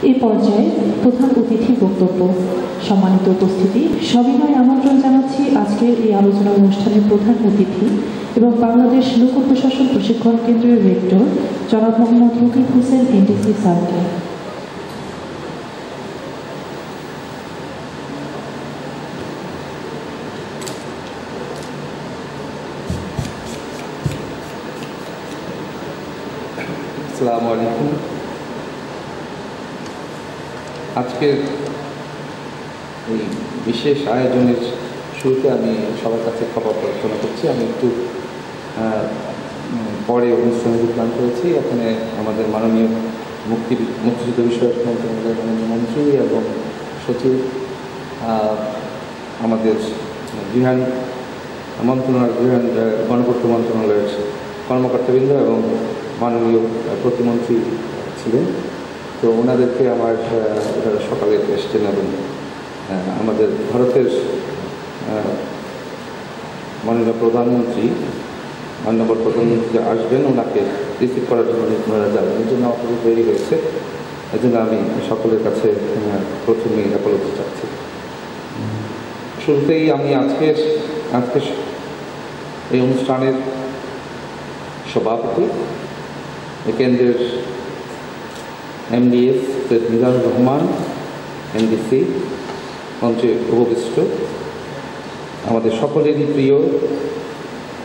এই পর্যায়ে প্রধান অতিথি বক্তব্য। সম্মানিত উপস্থিতি, সবিনয় আমন্ত্রণ জানাচ্ছি আজকের এই আলোচনা অনুষ্ঠানের প্রধান অতিথি এবং বাংলাদেশ লোক প্রশাসন প্রশিক্ষণ কেন্দ্রের রেক্টর জনাব মোহাম্মদ রকিব হোসেন এনডিসি স্যারকে। আসসালামু আলাইকুম। আজকের এই বিশেষ আয়োজনের শুরুতে আমি সবার কাছে ক্ষমা প্রার্থনা করছি। আমি একটু পরে অনুষ্ঠানে যোগদান করেছি। এখানে আমাদের মাননীয় মুক্তিযুদ্ধ বিষয়ক মন্ত্রণালয়ের মাননীয় মন্ত্রী এবং সচিব, আমাদের গৃহায়ণ গণপূর্ত মন্ত্রণালয়ের কর্মকর্তাবৃন্দ এবং মাননীয় প্রতিমন্ত্রী ছিলেন। তো ওনাদেরকে আমার সকালে এসছেন এবং আমাদের ভারতের মাননীয় প্রধানমন্ত্রী মান্যবর প্রধানমন্ত্রী আসবেন, ওনাকে রিসিভ করার জন্য ওনারা যাবেন। এই জন্য আপনাদের তৈরি হয়েছে। এই জন্য আমি সকলের কাছে প্রথমেই অ্যাপলজি চাচ্ছি। শুরুতেই আমি আজকে এই অনুষ্ঠানের সভাপতি কেন্দ্রের এমডিএস সৈয়দ মিজানুর রহমান এনডিসি মঞ্চে উপবিষ্ট আমাদের সকলেরই প্রিয়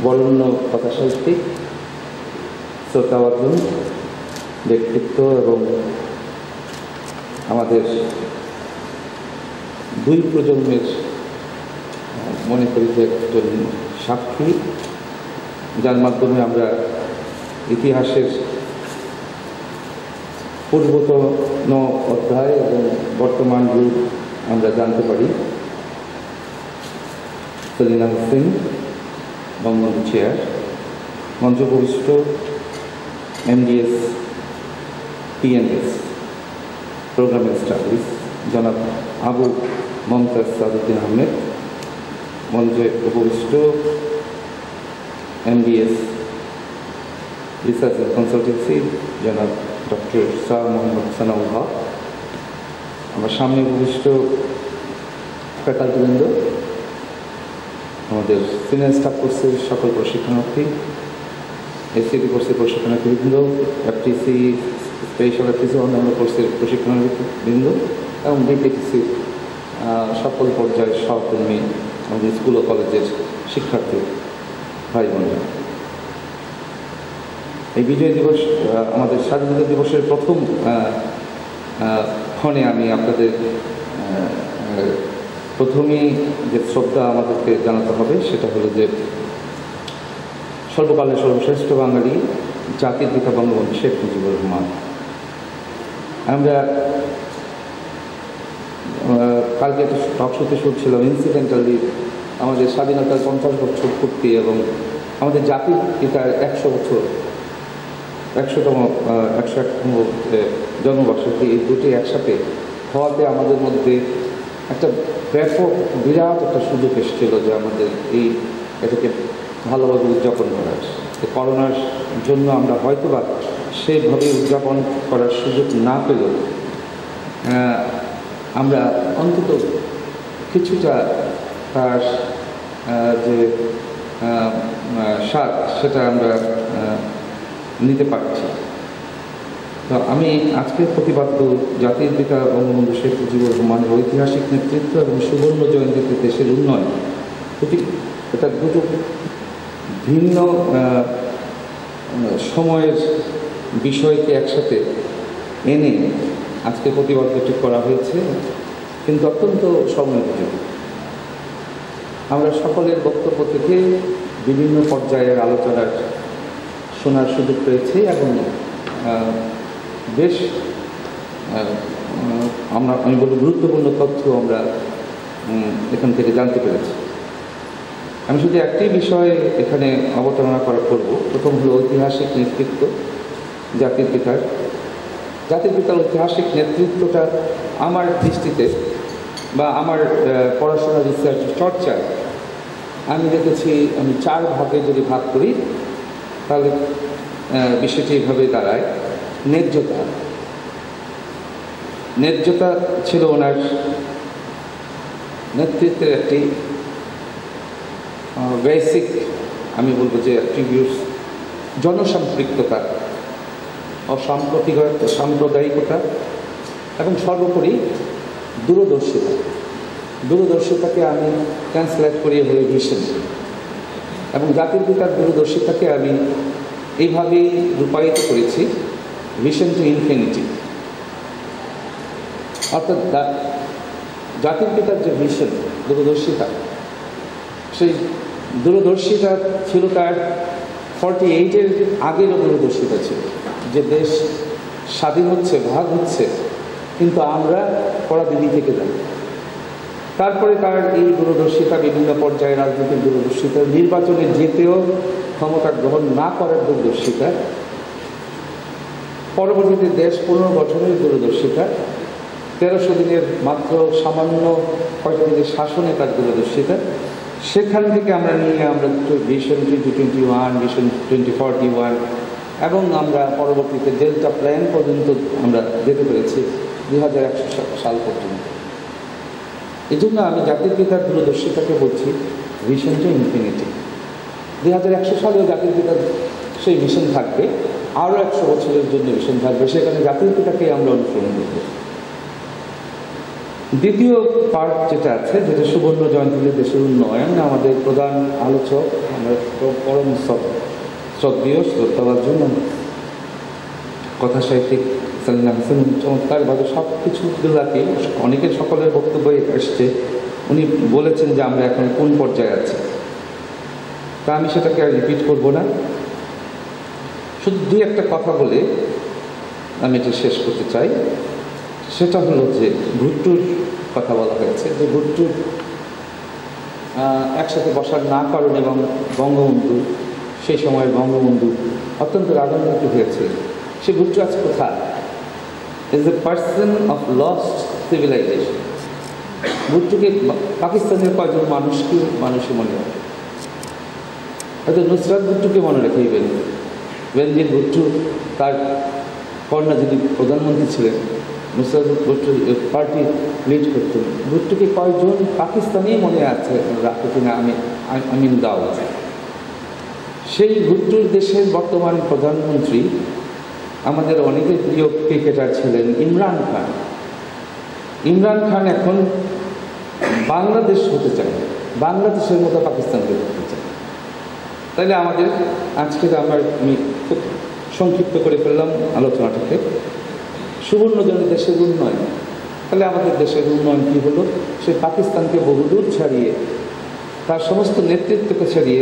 বরেণ্য কথাসাহিত্যিক, শ্রোতাভাজন ব্যক্তিত্ব এবং আমাদের দুই প্রজন্মের মনে করি যে একজন সাক্ষী, যার মাধ্যমে আমরা ইতিহাসের পূর্বতন অধ্যায় এবং বর্তমান রূপ আমরা জানতে পারি। সেলিনা হোসেন, বঙ্গবন্ধু চেয়ার, মঞ্চ উপবিষ্ট এমডিএস পিএনএস প্রোগ্রামিং স্টাডিজ জনাব আবু মমতাজ সাদুদ্দিন আহমেদ, মঞ্চে উপবিষ্ট এমডিএস রিসার্চ অ্যান্ড কনসালটেন্সি জনাব ডক্টর শাহ মোহাম্মদ সানাউল হক, আমার সামনে উপবিষ্ট ফ্যাকাল্টিবৃন্দ, আমাদের সিনিয়র স্টাফ কোর্সের সকল প্রশিক্ষণার্থী, এসসিটি কোর্সের প্রশিক্ষণার্থীবৃন্দ, এফটিসি স্পেশাল এফটিসি অন্যান্য কোর্সের প্রশিক্ষণার্থীবৃন্দ এবং বিপিটিসি সকল পর্যায়ের সহকর্মী, আমাদের স্কুল ও কলেজের শিক্ষার্থী ভাই বোনেরা। এই বিজয় দিবস, আমাদের স্বাধীনতা দিবসের প্রথম ক্ষণে আমি আপনাদের প্রথমেই যে শ্রদ্ধা আমাদেরকে জানাতে হবে সেটা হলো যে সর্বকালের সর্বশ্রেষ্ঠ বাঙালি জাতির পিতা বঙ্গবন্ধু শেখ মুজিবুর রহমান। আমরা কালকে একটা টক শোতে শুনছিলাম ইনসিডেন্টালি আমাদের স্বাধীনতার 50 বছর পূর্তি এবং আমাদের জাতির পিতার 101তম জন্মবার্ষিকী, এই দুটি একসাথে হওয়াতে আমাদের মধ্যে একটা ব্যাপক বিরাট একটা সুযোগ এসেছিল যে আমাদের এটাকে ভালোভাবে উদযাপন করার। করোনার জন্য আমরা হয়তোবা সেভাবে উদযাপন করার সুযোগ না পেলেও আমরা অন্তত কিছুটা তার যে স্বাদ সেটা আমরা নিতে পারছি। তো আমি আজকের প্রতিপাদ্য জাতির পিতা বঙ্গবন্ধু শেখ মুজিবুর রহমানের ঐতিহাসিক নেতৃত্ব এবং সুবর্ণ জয়ন্তীতে দেশের উন্নয়ন, এটা দুটো ভিন্ন সময়ের বিষয়কে একসাথে এনে আজকে প্রতিপাদ্যটি করা হয়েছে, কিন্তু অত্যন্ত সময়োপযোগী। আমরা সকলের বক্তব্য থেকে বিভিন্ন পর্যায়ের আলোচনার শোনার সুযোগ পেয়েছি এবং বেশ আমি বলব গুরুত্বপূর্ণ তথ্য আমরা এখান থেকে জানতে পেরেছি। আমি শুধু একটি বিষয়ে এখানে অবতারণা করব। প্রথম হলো ঐতিহাসিক নেতৃত্ব জাতির পিতার। জাতির পিতার ঐতিহাসিক নেতৃত্বটা আমার দৃষ্টিতে বা আমার পড়াশোনা রিসার্চ চর্চায় আমি দেখেছি, আমি 4 ভাগে যদি ভাগ করি তাহলে বিষয়টি এইভাবে দাঁড়ায়: ন্যায্যতা, ন্যায্যতা ছিল ওনার নেতৃত্বের একটি বেসিক, আমি বলবো যে অ্যাট্রিবিউটস, জনসম্পৃক্ততা, সাম্প্রদায়িকতা এবং সর্বোপরি দূরদর্শিতা। দূরদর্শিতাকে আমি ট্রান্সলেট করি হয়ে ভিশন, এবং জাতির পিতার দূরদর্শিতাকে আমি এইভাবেই রূপায়িত করেছি, ভিশন টু ইনফিনিটি। অর্থাৎ জাতির পিতার যে ভিশন, দূরদর্শিতা, সেই দূরদর্শিতা ছিল তার 48-এর আগেরও দূরদর্শিতা ছিল, যে দেশ স্বাধীন হচ্ছে, ভাগ হচ্ছে, কিন্তু আমরা পরাধীন থেকে যাই। তারপরে তার এই দূরদর্শিতা বিভিন্ন পর্যায়ে, রাজনৈতিক দূরদর্শিতা, নির্বাচনে যেতেও ক্ষমতা গ্রহণ না করার দূরদর্শিতা, পরবর্তীতে দেশ পুনর্গঠনের দূরদর্শিতা, 1300 দিনের মাত্র সামান্য কয়েক দিনের শাসনে তার দূরদর্শিতা, সেখান থেকে আমরা নিয়ে আমরা ভিশন 2021, ভিশন 2041 এবং আমরা পরবর্তীতে ডেল্টা প্ল্যান পর্যন্ত আমরা যেতে পেরেছি 2100 সাল পর্যন্ত। এই জন্য আমি জাতির পিতার দূরদর্শিতাকে বলছি ভিশন টু ইনফিনিটি। 2100 সালেও জাতির পিতার সেই ভিশন থাকবে, আরও 100 বছরের জন্য ভিশন থাকবে, সেখানে জাতির পিতাকে আমরা অনুসরণ করব। দ্বিতীয় পার্ট যেটা আছে, যেটা সুবর্ণ জয়ন্তীতে দেশের উন্নয়ন, আমাদের প্রধান আলোচক, আমরা পরম শ্রদ্ধেয় শ্রদ্ধাভাজন কথা সাহিত্যিক সালিনা হাসান চমৎকারভাবে সব কিছুগুলাকে, অনেকের সকলের বক্তব্য এসছে, উনি বলেছেন যে আমরা এখন কোন পর্যায়ে আছি। তা আমি সেটাকে আর রিপিট করব না, শুধু দুই একটা কথা বলে আমি এটা শেষ করতে চাই। সেটা হলো যে ভুট্টোর কথা বলা হয়েছে, যে ভুট্টোর একসাথে বসার না কারণ এবং বঙ্গবন্ধু, সেই সময়ের বঙ্গবন্ধু অত্যন্ত রাগান্বিত হয়েছে। সে ভুট্টো আজ কোথায়? Is a person of lost civilisation. ভুট্টোকে পাকিস্তানের কয়েকজন মানুষই মনে রাখে, হয়তো নুসরাত ভুট্টোকে মনে রাখবেন। বেনজির ভুট্টো তার কন্যা যিনি প্রধানমন্ত্রী ছিলেন, নুসরাত ভুট্টো পার্টি লিড করতেন, ভুট্টোকে কয়েকজন পাকিস্তানি মনে আছে রাখে কিনা আমি দাও। সেই ভুট্টোর দেশের বর্তমান প্রধানমন্ত্রী আমাদের অনেকের প্রিয় ক্রিকেটার ছিলেন ইমরান খান। ইমরান খান এখন বাংলাদেশ হতে চায়, বাংলাদেশের মতো পাকিস্তানকে হতে চায়। তাইলে আমাদের আজকে আমি খুব সংক্ষিপ্ত করে ফেললাম আলোচনাটাকে। সুবর্ণ জয়ন্তী দেশের উন্নয়ন, তাহলে আমাদের দেশের উন্নয়ন কী হলো? সে পাকিস্তানকে বহুদূর ছাড়িয়ে, তার সমস্ত নেতৃত্বকে ছাড়িয়ে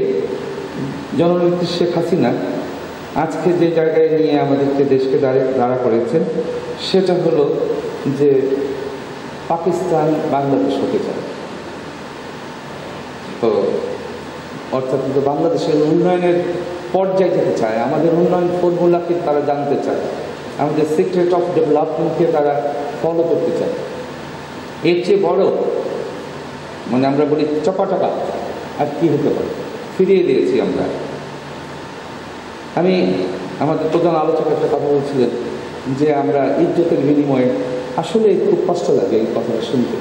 জননেত্রী শেখ হাসিনা আজকে যে জায়গায় নিয়ে আমাদেরকে দেশকে দাঁড়া করেছেন, সেটা হলো যে পাকিস্তান বাংলাদেশ হতে চায়। তো অর্থাৎ বাংলাদেশের উন্নয়নের পর্যায়ে যেতে চায়, আমাদের উন্নয়ন ফর্মুলাকে তারা জানতে চায়, আমাদের সিক্রেট অফ ডেভেলপমেন্টকে তারা ফলো করতে চায়। এর চেয়ে বড় আমরা বলি চপাটাকা আর কি হতে পারে, ফিরিয়ে দিয়েছি আমরা। আমাদের প্রধান আলোচক একটা কথা বলছিলেন যে আমরা ইজ্জতের বিনিময়ে, আসলে খুব কষ্ট লাগে এই কথাটা শুনতে।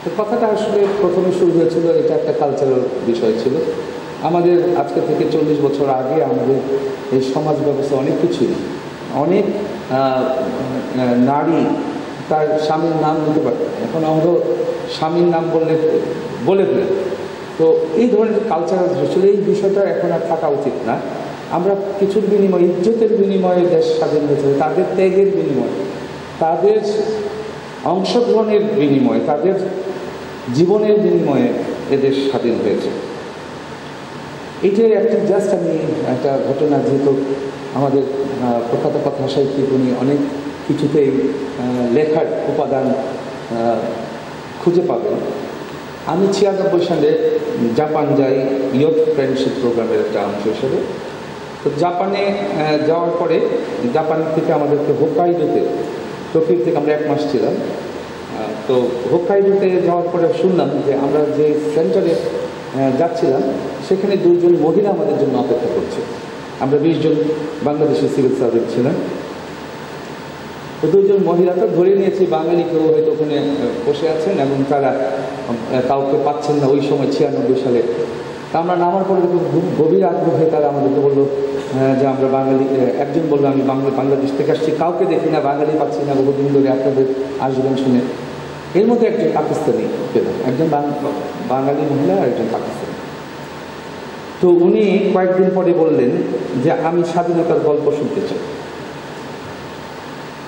তো কথাটা আসলে প্রথমে শুরু হয়েছিল, এটা একটা কালচারাল বিষয় ছিল। আমাদের আজকে থেকে 40 বছর আগে আমাদের এই সমাজ ব্যবস্থা অনেক কিছুই, অনেক নারী তার স্বামীর নাম নিতে পারত, এখন আমরা স্বামীর নাম বলে ফেলে। তো এই ধরনের কালচারাল ছিল, এই বিষয়টা এখন আর থাকা উচিত না। আমরা কিছুর বিনিময়ে, ইজ্জতের বিনিময়ে দেশ স্বাধীন হয়েছে, তাদের ত্যাগের বিনিময়ে, তাদের অংশগ্রহণের বিনিময়ে, তাদের জীবনের বিনিময়ে এদেশ স্বাধীন হয়েছে। এইটাই একটি জাস্ট আমি একটা ঘটনা, যেহেতু আমাদের প্রখ্যাত কথা সাহিত্যিক উনি অনেক কিছুতেই লেখার উপাদান খুঁজে পাবেন। আমি 96 সালে জাপান যাই ইয়থ ফ্রেন্ডশিপ প্রোগ্রামের একটা অংশ হিসেবে। তো জাপানে যাওয়ার পরে জাপান থেকে আমাদেরকে হোক্কাইডোতে, টোকিও থেকে আমরা 1 মাস ছিলাম। তো হোক্কাইডোতে যাওয়ার পরে শুনলাম যে আমরা যে সেন্টারে যাচ্ছিলাম সেখানে 2 জন মহিলা আমাদের জন্য অপেক্ষা করছে। আমরা 20 জন বাংলাদেশের সিভিল সার্ভেন্ট ছিলাম। তো দুইজন মহিলা তো ধরে নিয়েছি, বাঙালি কেউ হয়তো ওখানে বসে আছেন এবং তারা কাউকে পাচ্ছেন না ওই সময় 96 সালে। তা আমরা নামার পরে দেখুন গভীর আগ্রহে তারা আমাদেরকে বললো যে আমরা বাঙালি। একজন বললো আমি বাংলাদেশ থেকে আসছি, কাউকে দেখি না, বাঙালি পাচ্ছি না, বহুদিন ধরে আপনাদের আসবেন শুনে। এর মধ্যে একজন পাকিস্তানি পেলাম, একজন বাঙালি মহিলা আর একজন পাকিস্তানি। তো উনি কয়েকদিন পরে বললেন যে আমি স্বাধীনতার গল্প শুনতে চাই।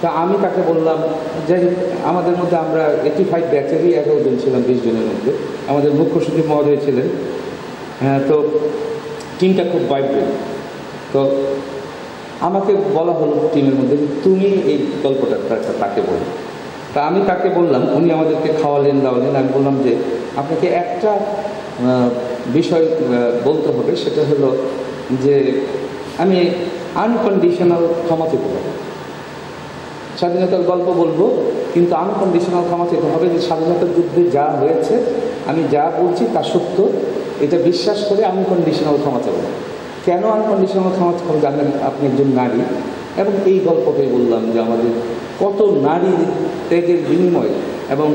তা আমি তাকে বললাম যে আমাদের মধ্যে আমরা 85 ব্যাচেরই 11 জন ছিলাম 20 জনের মধ্যে, আমাদের মুখ্য সচিব মহোদয় ছিলেন। তো টিমটা খুব ভাইব্রেন্ট। তো আমাকে বলা হলো টিমের মধ্যে যে তুমি এই গল্পটা তাকে বলো। তা আমি তাকে বললাম, উনি আমাদেরকে খাওয়ালেন দাওয়ালেন। আমি বললাম যে আপনাকে একটা বিষয় বলতে হবে, সেটা হলো যে আমি আনকন্ডিশনাল ক্ষমা চেতে পারি। স্বাধীনতার গল্প বলবো, কিন্তু আনকন্ডিশনাল ক্ষমা চেতে হবে যে স্বাধীনতার যুদ্ধে যা হয়েছে আমি যা বলছি তা সত্য, এটা বিশ্বাস করে আনকন্ডিশনাল ক্ষমা চাবো। কেন আনকন্ডিশনাল ক্ষমা চাবো জানেন? আপনি একজন নারী, এবং এই গল্পটাই বললাম যে আমাদের কত নারী ত্যাগের বিনিময় এবং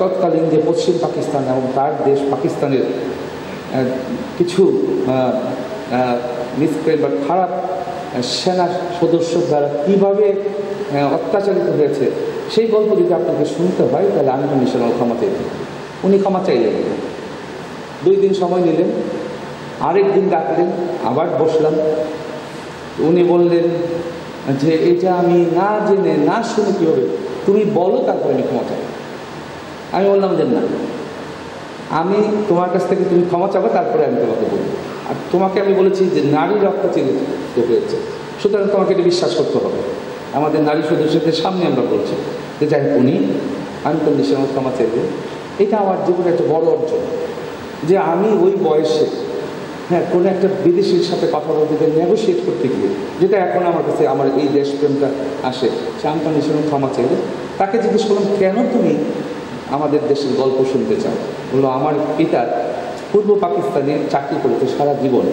তৎকালীন যে পশ্চিম পাকিস্তান এবং তার দেশ পাকিস্তানের কিছু মিসক্রেন্ট বা খারাপ সেনা সদস্য দ্বারা কীভাবে অত্যাচারিত হয়েছে, সেই গল্প যদি আপনাকে শুনতে হয় তাহলে আনকন্ডিশনাল ক্ষমা চাইতে। উনি ক্ষমা চাইলেন, 2 দিন সময় নিলেন, আরেক দিন ডাকলেন, আবার বসলাম। উনি বললেন যে এটা আমি না জেনে না শুনে কী হবে, তুমি বলো তারপরে আমি ক্ষমা চাই। আমি বললাম যে না, আমি তোমার কাছ থেকে তুমি ক্ষমা চাবো, তারপরে আমি তোমাকে বলবো। আর তোমাকে আমি বলেছি যে নারী অত্যাচারিত হয়েছে, সুতরাং তোমাকে এটা বিশ্বাস করতে হবে। আমাদের নারী সদস্যদের সামনে আমরা বলছি যে যাই উনি আনকন্ডিশনাল ক্ষমা চাইবে। এটা আমার জীবনে একটা বড় অর্জন যে আমি ওই বয়সে কোনো একটা বিদেশির সাথে কথা বলতে গিয়ে নেগোসিয়েট করতে গিয়ে, যেটা এখন আমার কাছে আমার এই দেশপ্রেমটা আসে, সে আনকন্ডিশনাল ক্ষমা চাইবে। তাকে জিজ্ঞেস করলাম কেন তুমি আমাদের দেশের গল্প শুনতে চাও? বললো আমার পিতা পূর্ব পাকিস্তানে চাকরি করেছে সারা জীবন,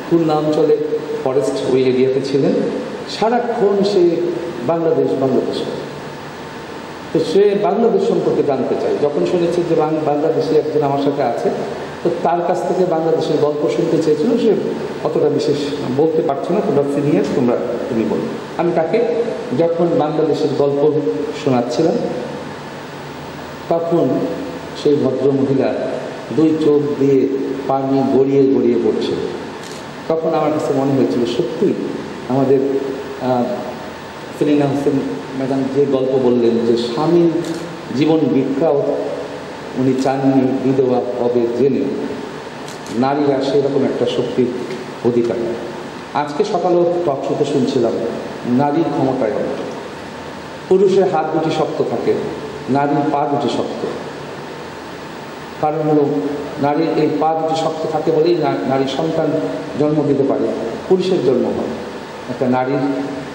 খুলনা অঞ্চলে ফরেস্ট ওই এরিয়াতে ছিলেন, সারাক্ষণ সে বাংলাদেশ তো সে বাংলাদেশ সম্পর্কে জানতে চায়। যখন শুনেছে যে বাংলাদেশি একজন আমার সাথে আছে, তো তার কাছ থেকে বাংলাদেশের গল্প শুনতে চেয়েছিল। সে অতটা বিশেষ বলতে পারছো না, তোমরা সিনিয়র, তুমি বলো। আমি তাকে যখন বাংলাদেশের গল্প শোনাচ্ছিলাম, তখন সেই ভদ্রমহিলা 2 চোখ দিয়ে পানি গড়িয়ে গড়িয়ে পড়ছে। তখন আমার কাছে মনে হয়েছিল সত্যি আমাদের সেলিনা হোসেন ম্যাডাম যে গল্প বললেন যে স্বামীর জীবন ভিক্ষাও উনি চাননি বিধবা হবে জেনে, নারীরা সেরকম একটা শক্তির অধিকার। আজকে সকালেও টকশোতে শুনছিলাম নারীর ক্ষমতায় পুরুষের হাত দুটি শক্ত থাকে, নারীর পা দুটি শক্ত। কারণ হলো নারীর এই পা দুটি শক্ত থাকে বলেই নারী সন্তান জন্ম দিতে পারে, পুরুষের জন্ম হয় একটা নারীর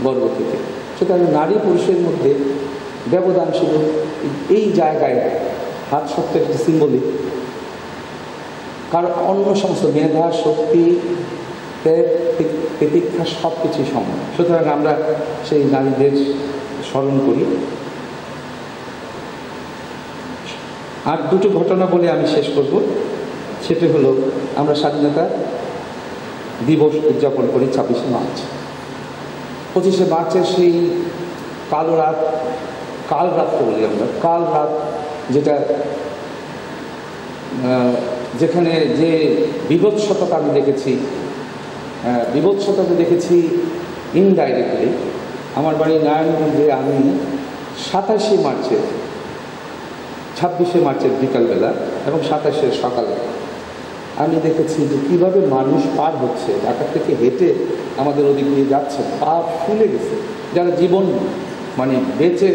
গর্ভ থেকে। সুতরাং নারী পুরুষের মধ্যে ব্যবধান শুধু এই জায়গায়, হাত শক্ত একটি সিম্বলিক, কারণ অন্য সমস্ত মেধা শক্তি প্রতীক্ষা সব কিছুই সমান। সুতরাং আমরা সেই নারীদের স্মরণ করি। আর 2টো ঘটনা বলে আমি শেষ করব। সেটি হলো আমরা স্বাধীনতা দিবস উদযাপন করি 26শে মার্চ। 25শে মার্চের সেই কাল রাত বলি আমরা, কাল রাত, যেখানে যে বিভৎসতা আমি দেখেছি, বিভৎসতাতে দেখেছি ইনডাইরেক্টলি। আমার বাড়ি নারায়ণগঞ্জে, আমি 26শে মার্চের বিকালবেলা এবং 27শে সকালে আমি দেখেছি যে কীভাবে মানুষ পার হচ্ছে, ঢাকা থেকে হেঁটে আমাদের ওদিক দিয়ে যাচ্ছে, পা ফুলে গেছে, যারা জীবন বেঁচে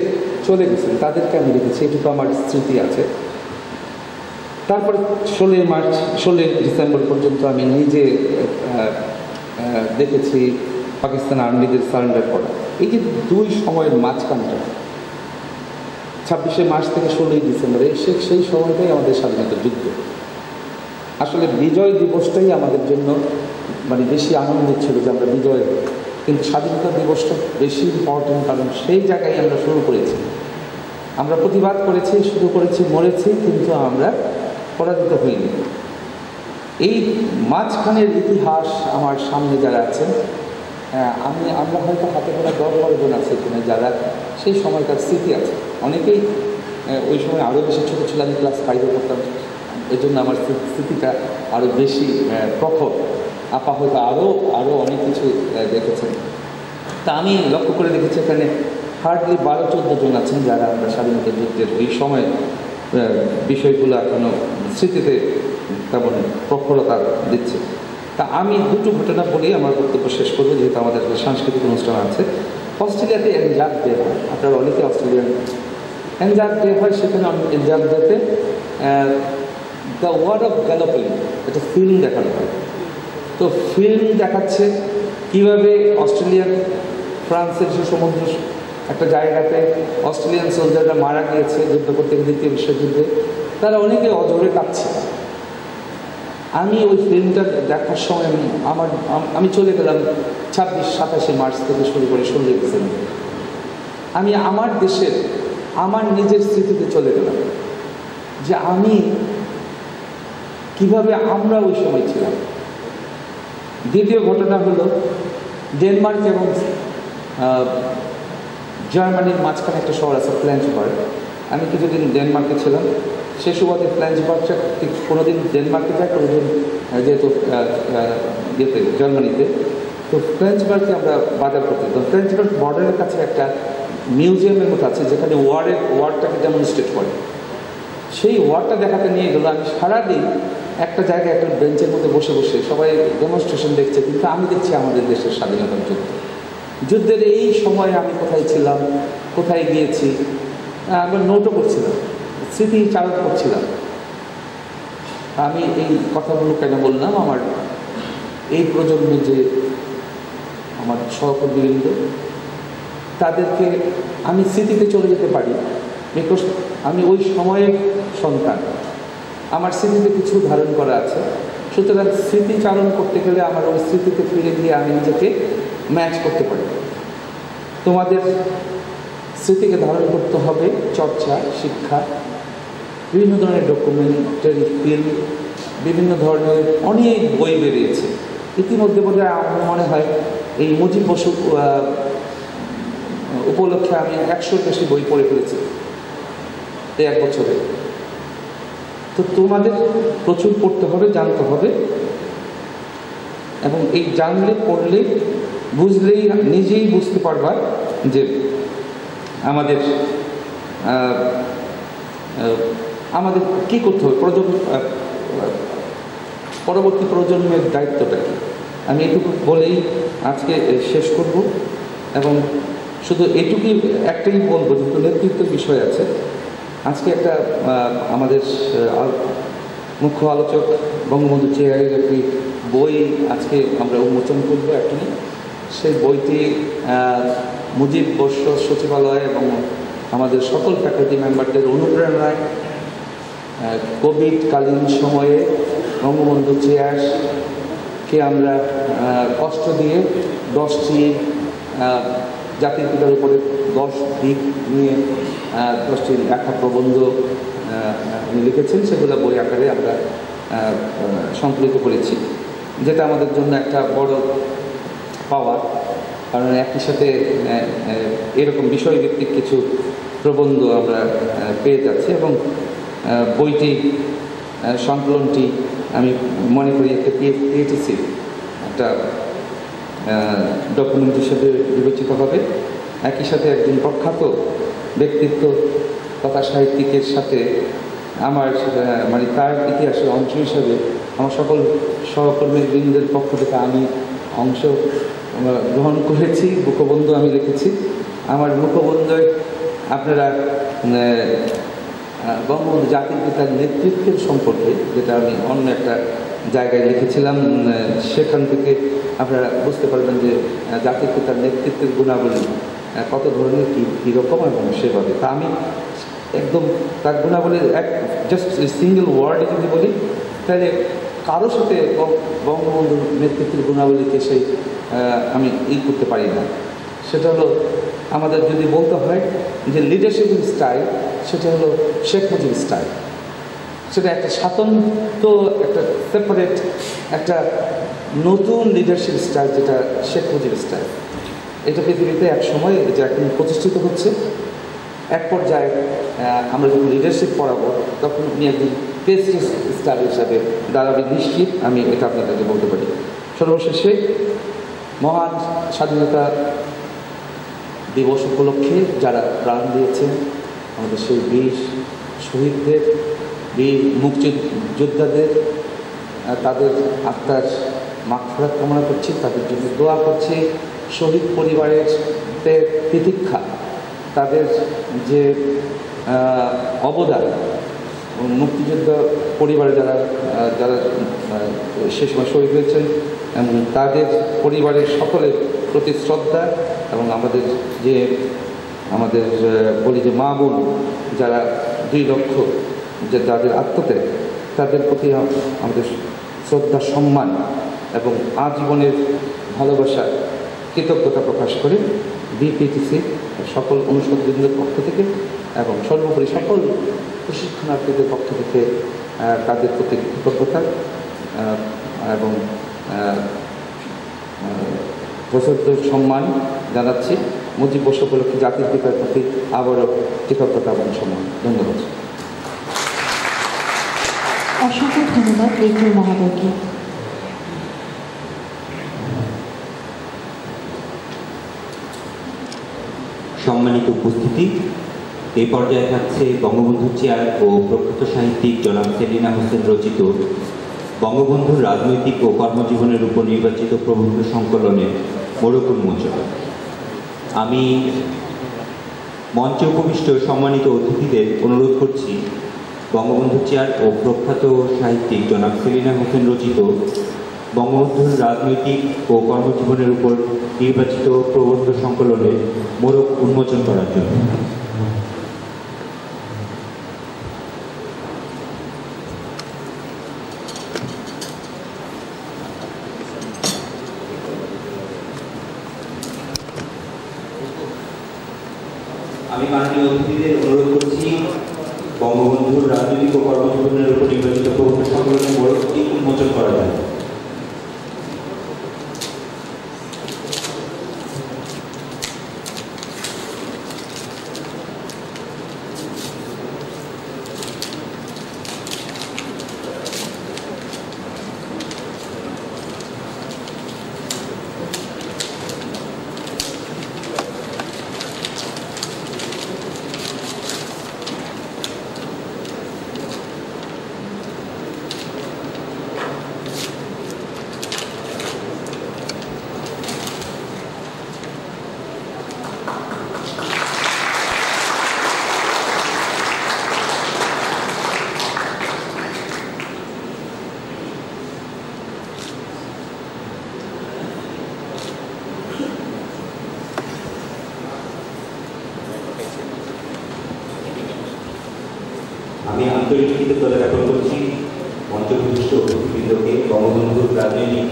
চলে গেছেন তাদেরকে আমি দেখেছি। এটুকু আমার স্মৃতি আছে। তারপরে 16 ডিসেম্বর পর্যন্ত আমি নিজে দেখেছি পাকিস্তান আর্মিদের সারেন্ডার করা। এই যে 2 সময়ের মাঝখানটা, 26শে মার্চ থেকে 16ই ডিসেম্বর, সেই সময়টাই আমাদের স্বাধীনতা যুদ্ধ। আসলে বিজয় দিবসটাই আমাদের জন্য বেশি আনন্দের ছিল যে আমরা বিজয় কিন্তু স্বাধীনতা দিবসটা বেশি ইম্পর্টেন্ট, কারণ সেই জায়গায় আমরা শুরু করেছি, আমরা প্রতিবাদ করেছি, শুরু করেছি, মরেছি, কিন্তু আমরা পরাজিত হইনি। এই মাঝখানের ইতিহাস আমার সামনে যারা আছেন, আমরা হয়তো হাতে গোনা 10-12 জন আছে এখানে যারা সেই সময়কার স্মৃতি আছে। অনেকেই ওই সময় আরও বেশি ছোটো ছিলাম, ক্লাস 5-এ পড়তাম, এই জন্য আমার স্মৃতিটা আরও বেশি প্রখর। আপা হয়তো আরও অনেক কিছু দেখেছেন। তা আমি লক্ষ্য করে দেখেছি এখানে হার্ডলি 12-14 জন আছেন যারা আমরা স্বাধীনতা যুদ্ধের ওই সময় বিষয়গুলো এখনও স্মৃতিতে তেমন প্রখরতা দিচ্ছে। তা আমি দুটো ঘটনা বলেই আমার বক্তব্য শেষ করবো, যেহেতু আমাদের সাংস্কৃতিক অনুষ্ঠান আছে। অস্ট্রেলিয়াতে এনজাক ডে হয়, আপনারা অনেকে অস্ট্রেলিয়ান। এনজাক ডে হয়, সেখানে এনজাক ডেতে দ্য ওয়ার অফ গ্যালোপলি একটা ফিল্ম দেখানো হয়। তো ফিল্ম দেখাচ্ছে কীভাবে অস্ট্রেলিয়ান ফ্রান্সের যে সমুদ্র একটা জায়গাতে অস্ট্রেলিয়ান সোলজাররা মারা গিয়েছে যুদ্ধ করতে গিয়ে, দ্বিতীয় বিশ্বযুদ্ধে। তারা অনেকে অজরে কাঁদছে। আমি ওই ফিল্মটা দেখার সময় আমি চলে গেলাম 26-27 মার্চ থেকে শুরু করে 16 ডিসেম্বর। আমি আমার দেশের, আমার নিজের স্মৃতিতে চলে গেলাম যে আমি কিভাবে আমরা ওই সময় ছিলাম। দ্বিতীয় ঘটনা হলো ডেনমার্ক এবং জার্মানির মাঝখানে একটা শহর আছে ফ্ল্যান্সবার্গ। আমি কিছুদিন ডেনমার্কে ছিলাম, সে সুবাদে ফ্ল্যান্সবার্গটা ঠিক কোনোদিন ডেনমার্কে যায়, কোনোদিন যেহেতু ইয়েতে জার্মানিতে। তো ফ্ল্যান্সবার্গে আমরা বাজার করতে যেতাম। ফ্ল্যান্সবার্গ বর্ডারের কাছে একটা মিউজিয়ামের মতো আছে যেখানে ওয়ারটাকে ডেমনস্ট্রেট করে। সেই ওয়ারটা দেখাতে নিয়ে গেলো। আমি সারাদিন একটা জায়গায় একটা বেঞ্চের মধ্যে বসে বসে সবাই ডেমনস্ট্রেশন দেখছে, কিন্তু আমি দেখছি আমাদের দেশের স্বাধীনতার যুদ্ধের এই সময়ে আমি কোথায় ছিলাম, কোথায় গিয়েছি, আমরা নোটও করছিলাম, স্মৃতিচারণ করছিলাম। আমি এই কথাগুলো কেন বললাম, আমার এই প্রজন্মে যে আমার সহকর্মীবৃন্দ, তাদেরকে আমি স্মৃতিতে চলে যেতে পারি, বিকজ আমি ওই সময়ের সন্তান, আমার স্মৃতিতে কিছু ধারণ করা আছে। সুতরাং স্মৃতিচারণ করতে গেলে আমার ওই স্মৃতিতে ফিরে গিয়ে আমি নিজেকে ম্যাচ করতে পারি। তোমাদের স্মৃতিকে ধারণ করতে হবে চর্চা, শিক্ষা, বিভিন্ন ধরনের ডকুমেন্টারি ফিল্ম, বিভিন্ন ধরনের অনেক বই বেরিয়েছে ইতিমধ্যে। বোধ হয় আমার মনে হয় এই মুজিব বসু উপলক্ষে আমি 100-র বেশি বই পড়ে ফেলেছি এই 1 বছরে। তো তোমাদের প্রচুর পড়তে হবে, জানতে হবে, এবং এই জানলে, পড়লে, বুঝলেই নিজেই বুঝতে পারবা যে আমাদের কী করতে হবে, পরবর্তী প্রজন্মের দায়িত্বটা কী। আমি এটুকু বলেই আজকে শেষ করব, এবং শুধু এটুকুই একটাই বলবো, যেহেতু নেতৃত্বের বিষয় আছে। আজকে একটা আমাদের মুখ্য আলোচক বঙ্গবন্ধু চেয়ারের একটি বই আজকে আমরা উন্মোচন করব এখনই। সেই বইটি মুজিব বর্ষ সচিবালয় এবং আমাদের সকল ফ্যাকাল্টি মেম্বারদের অনুপ্রেরণায় কোভিডকালীন সময়ে বঙ্গবন্ধু চেয়ারকে আমরা কষ্ট দিয়ে 10টি জাতির পিতার উপরে 10 দিক নিয়ে 10টি লেখা প্রবন্ধ উনি লিখেছেন, সেগুলো বই আকারে আমরা সংকলিত করেছি, যেটা আমাদের জন্য একটা বড় পাওয়া। কারণ একই সাথে এরকম বিষয়ভিত্তিক কিছু প্রবন্ধ আমরা পেয়ে যাচ্ছি, এবং বইটি সংকলনটি আমি মনে করি একটা পিএটিসি একটা ডকুমেন্ট হিসেবে বিবেচিত হবে। একই সাথে একজন প্রখ্যাত ব্যক্তিত্ব কথা সাহিত্যিকের সাথে আমার মানে তার ইতিহাসের অংশ হিসাবে আমার সকল সহকর্মীবৃন্দের পক্ষ থেকে আমি অংশ গ্রহণ করেছি। মুখবন্ধু আমি লিখেছি। আমার মুখবন্ধুয় আপনারা বঙ্গবন্ধু জাতির পিতার নেতৃত্বের সম্পর্কে, যেটা আমি অন্য একটা জায়গায় লিখেছিলাম, সেখান থেকে আপনারা বুঝতে পারবেন যে জাতির পিতার নেতৃত্বের গুণাবলী কত ধরনের, কীরকম এবং সেভাবে। তা আমি একদম তার গুণাবলীর জাস্ট সিঙ্গেল ওয়ার্ডে যদি বলি, তাহলে কারোর সাথে বঙ্গবন্ধুর নেতৃত্বের গুণাবলীকে সেই আমি করতে পারি না। সেটা হলো আমাদের যদি বলতে হয় যে লিডারশিপ স্টাইল, সেটা হলো শেখ মুজিব স্টাইল। সেটা একটা স্বাতন্ত্র, একটা সেপারেট, একটা নতুন লিডারশিপ স্টাইল, যেটা শেখ মুজিব স্টাইল। এটা পৃথিবীতে এক সময় যে এখন প্রতিষ্ঠিত হচ্ছে। এক পর্যায়ে আমরা যখন লিডারশিপ পড়াবো তখন উনি একজন প্রেসিডেন্ট স্টাইল হিসাবে দাঁড়াবে নিশ্চিত, আমি এটা আপনাদেরকে বলতে পারি। সর্বশেষে মহান স্বাধীনতা দিবস উপলক্ষে যারা প্রাণ দিয়েছেন, আমাদের সেই বীর শহীদদের, বীর মুক্তিযোদ্ধাদের, তাদের আত্মার মাগফিরাত কামনা করছি, তাদের জন্য দোয়া করছি। শহীদ পরিবারের প্রতীক্ষা, তাদের যে অবদান, মুক্তিযোদ্ধা পরিবারে যারা যারা সে সময় শহীদ হয়েছেন, এবং তাদের পরিবারের সকলের প্রতি শ্রদ্ধা, এবং আমাদের বলি যে মা বোন যারা 2 লক্ষ যে যাদের আত্মত্যাগ, তাদের প্রতি আমাদের শ্রদ্ধা, সম্মান এবং আজীবনের ভালোবাসা, কৃতজ্ঞতা প্রকাশ করে বিপিটিসি সকল অনুষদবৃন্দের পক্ষ থেকে এবং সর্বোপরি সকল প্রশিক্ষণার্থীদের পক্ষ থেকে তাদের প্রতি কৃতজ্ঞতা এবং যথাযথ সম্মান জানাচ্ছি। মুজিব বর্ষ উপলক্ষে জাতির পিতার প্রতি আবারও কৃতজ্ঞতা এবং সম্মান। ধন্যবাদ। অসংখ্য ধন্যবাদ রেক্টর মহোদয়কে। সম্মানিত উপস্থিতি, এই পর্যায়ে থাকছে বঙ্গবন্ধু চেয়ার ও প্রখ্যাত সাহিত্যিক জনাব সেলিনা হোসেন রচিত বঙ্গবন্ধুর রাজনৈতিক ও কর্মজীবনের উপর নির্বাচিত প্রবন্ধ সংকলনের মোড়ক উন্মোচন। আমি মঞ্চে উপবিষ্ট সম্মানিত অতিথিদের অনুরোধ করছি বঙ্গবন্ধু চেয়ার ও প্রখ্যাত সাহিত্যিক জনাব সেলিনা হোসেন রচিত বঙ্গবন্ধুর রাজনৈতিক ও কর্মজীবনের উপর নির্বাচিত প্রবন্ধ সংকলনের মোড়ক উন্মোচন করার জন্য। আমি মাননীয় অতিথিদের অনুরোধ করছি বঙ্গবন্ধুর রাজনৈতিক ও কর্মজীবনের উপর নির্বাচিত প্রবন্ধ সংকলনের মোড়কটি উন্মোচন করা যায়। আমি আন্তরিক কৃতজ্ঞতা জ্ঞাপন করছি মঞ্চবিশিষ্ট অতিথিবৃন্দকে বঙ্গবন্ধুর রাজনৈতিক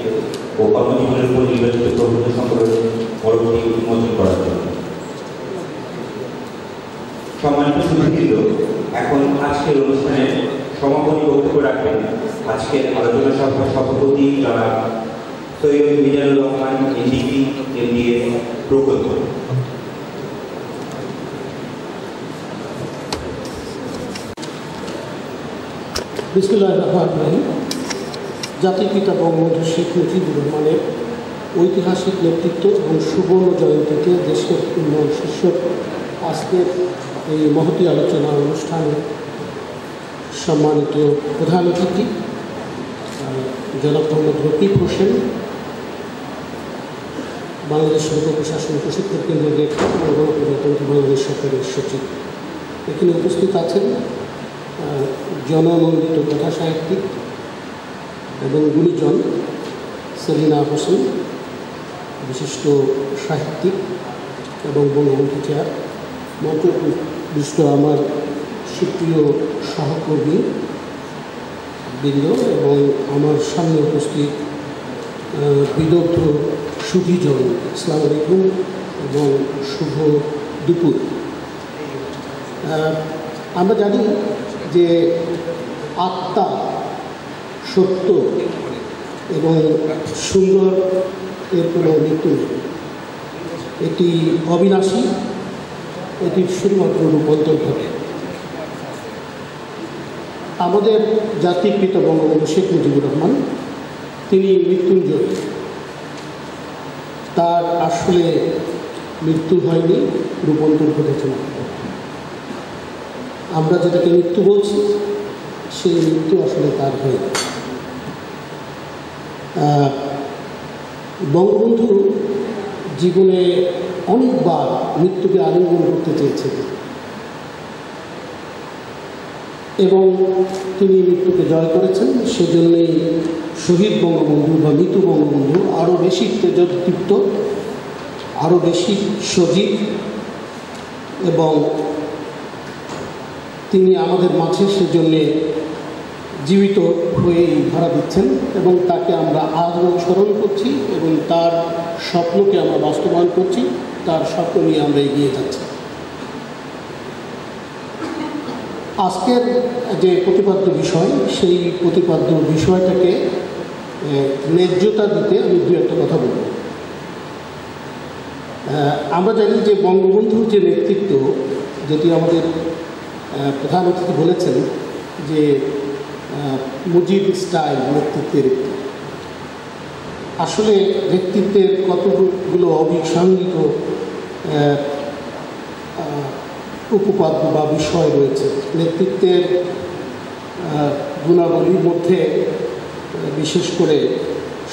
ও কর্মজীবনের উপর নির্বাচিত প্রবন্ধ সংকলনের মোড়কটি উন্মোচন করার জন্য। সম্মানিত সুধীবৃন্দ, এখন আজকের অনুষ্ঠানে সমাপনী বক্তব্য রাখবেন আজকের আলোচনা সভার সভাপতি জনাব সৈয়দ মিজানুর রহমান, এনডিপি, এমবিএ, প্রকল্প। বিসমিল্লাহির রহমানির রহিম। জাতির পিতা বঙ্গবন্ধু শেখ মুজিবুর রহমানের ঐতিহাসিক নেতৃত্ব এবং সুবর্ণ জয়ন্তীতে দেশের উন্নয়ন শীর্ষক আজকের এই মহতী আলোচনা অনুষ্ঠানে সম্মানিত প্রধান অতিথি জনাব মোহাম্মদ রকিব হোসেন, বাংলাদেশ লোক প্রশাসন প্রশিক্ষণ কেন্দ্রের রেক্টর এবং গণপ্রজাতন্ত্রী বাংলাদেশ সরকারের সচিব, এখানে উপস্থিত আছেন জননন্দিত কথা সাহিত্যিক এবং গুণীজন সেলিনা হোসেন, বিশিষ্ট সাহিত্যিক এবং বঙ্গবন্ধু চেয়ার, মঞ্চবিষ্ট আমার সুপ্রিয় সহকর্মী বৃন্দ এবং আমার সামনে উপস্থিত বিদগ্ধ সুধীজন, আসসালামু আলাইকুম এবং শুভ দুপুর। আমরা জানি যে আত্মা, সত্য এবং সুন্দর এর কোনো মৃত্যু নেই। এটি অবিনাশী, এটির শুধুমাত্র রূপান্তর ঘটে। আমাদের জাতির পিতা বঙ্গবন্ধু শেখ মুজিবুর রহমান, তিনি মৃত্যুঞ্জয়। তার আসলে মৃত্যু হয়নি, রূপান্তর ঘটেছে। আমরা যেটাকে মৃত্যু বলছি, সেই মৃত্যু আসলে তার হয়নি। বঙ্গবন্ধু জীবনে অনেকবার মৃত্যুকে আলিঙ্গন করতে চেয়েছিলেন এবং তিনি মৃত্যুকে জয় করেছেন। সেজন্যই শহীদ বঙ্গবন্ধু বা মৃত্যু বঙ্গবন্ধু আরও বেশি তেজদীপ্ত, আরও বেশি সজীব এবং তিনি আমাদের মাঝে সেজন্যে জীবিত হয়েই ধরা দিচ্ছেন এবং তাকে আমরা আজও স্মরণ করছি এবং তার স্বপ্নকে আমরা বাস্তবায়ন করছি, তার স্বপ্ন নিয়ে আমরা এগিয়ে যাচ্ছি। আজকের যে প্রতিপাদ্য বিষয়, সেই প্রতিপাদ্য বিষয়টাকে ন্যায্যতা দিতে আমি দু একটা কথা বলব। আমরা জানি যে বঙ্গবন্ধুর যে নেতৃত্ব, যেটি আমাদের প্রধান অতিথি বলেছেন যে মুজিব স্টাইল নেতৃত্বের, আসলে ব্যক্তিত্বের কতগুলো অবিসাঙ্গিক উপপাদ্য বা বিষয় রয়েছে। নেতৃত্বের গুণাবলীর মধ্যে বিশেষ করে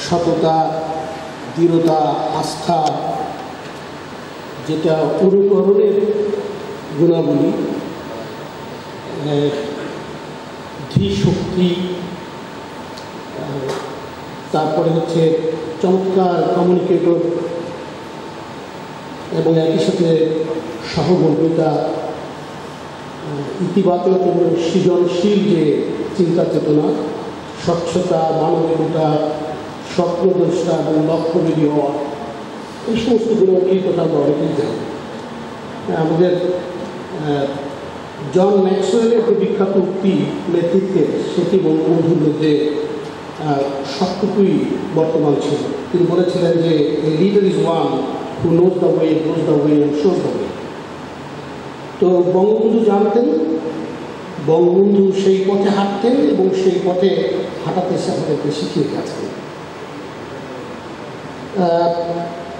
সততা, দৃঢ়তা, আস্থা, যেটা অনুকরণের গুণাবলী, ধীশক্তি, তারপরে হচ্ছে চমৎকার কমিউনিকেটর এবং একই সাথে সহমর্মিতা, ইতিবাচক এবং সৃজনশীল যে চিন্তা চেতনা, স্বচ্ছতা, মানবিকতা, স্বপ্নদ্রষ্টা এবং লক্ষ্যভেদী হওয়া, এই সমস্ত গুণগুলির কথা আমরা অনেকেই জানি। আমাদের জন ম্যাক্সওয়েলের যে বিখ্যাত উক্তি নেতৃত্বের, সেটি বঙ্গবন্ধুর মধ্যে সবটুকুই বর্তমান ছিল। তিনি বলেছিলেন যে a leader is one who knows the way, goes the way and shows the way. তো বঙ্গবন্ধু জানতেন, বঙ্গবন্ধু সেই পথে হাঁটতেন এবং সেই পথে হাঁটাতে আমাদেরকে শিখিয়ে গেছেন।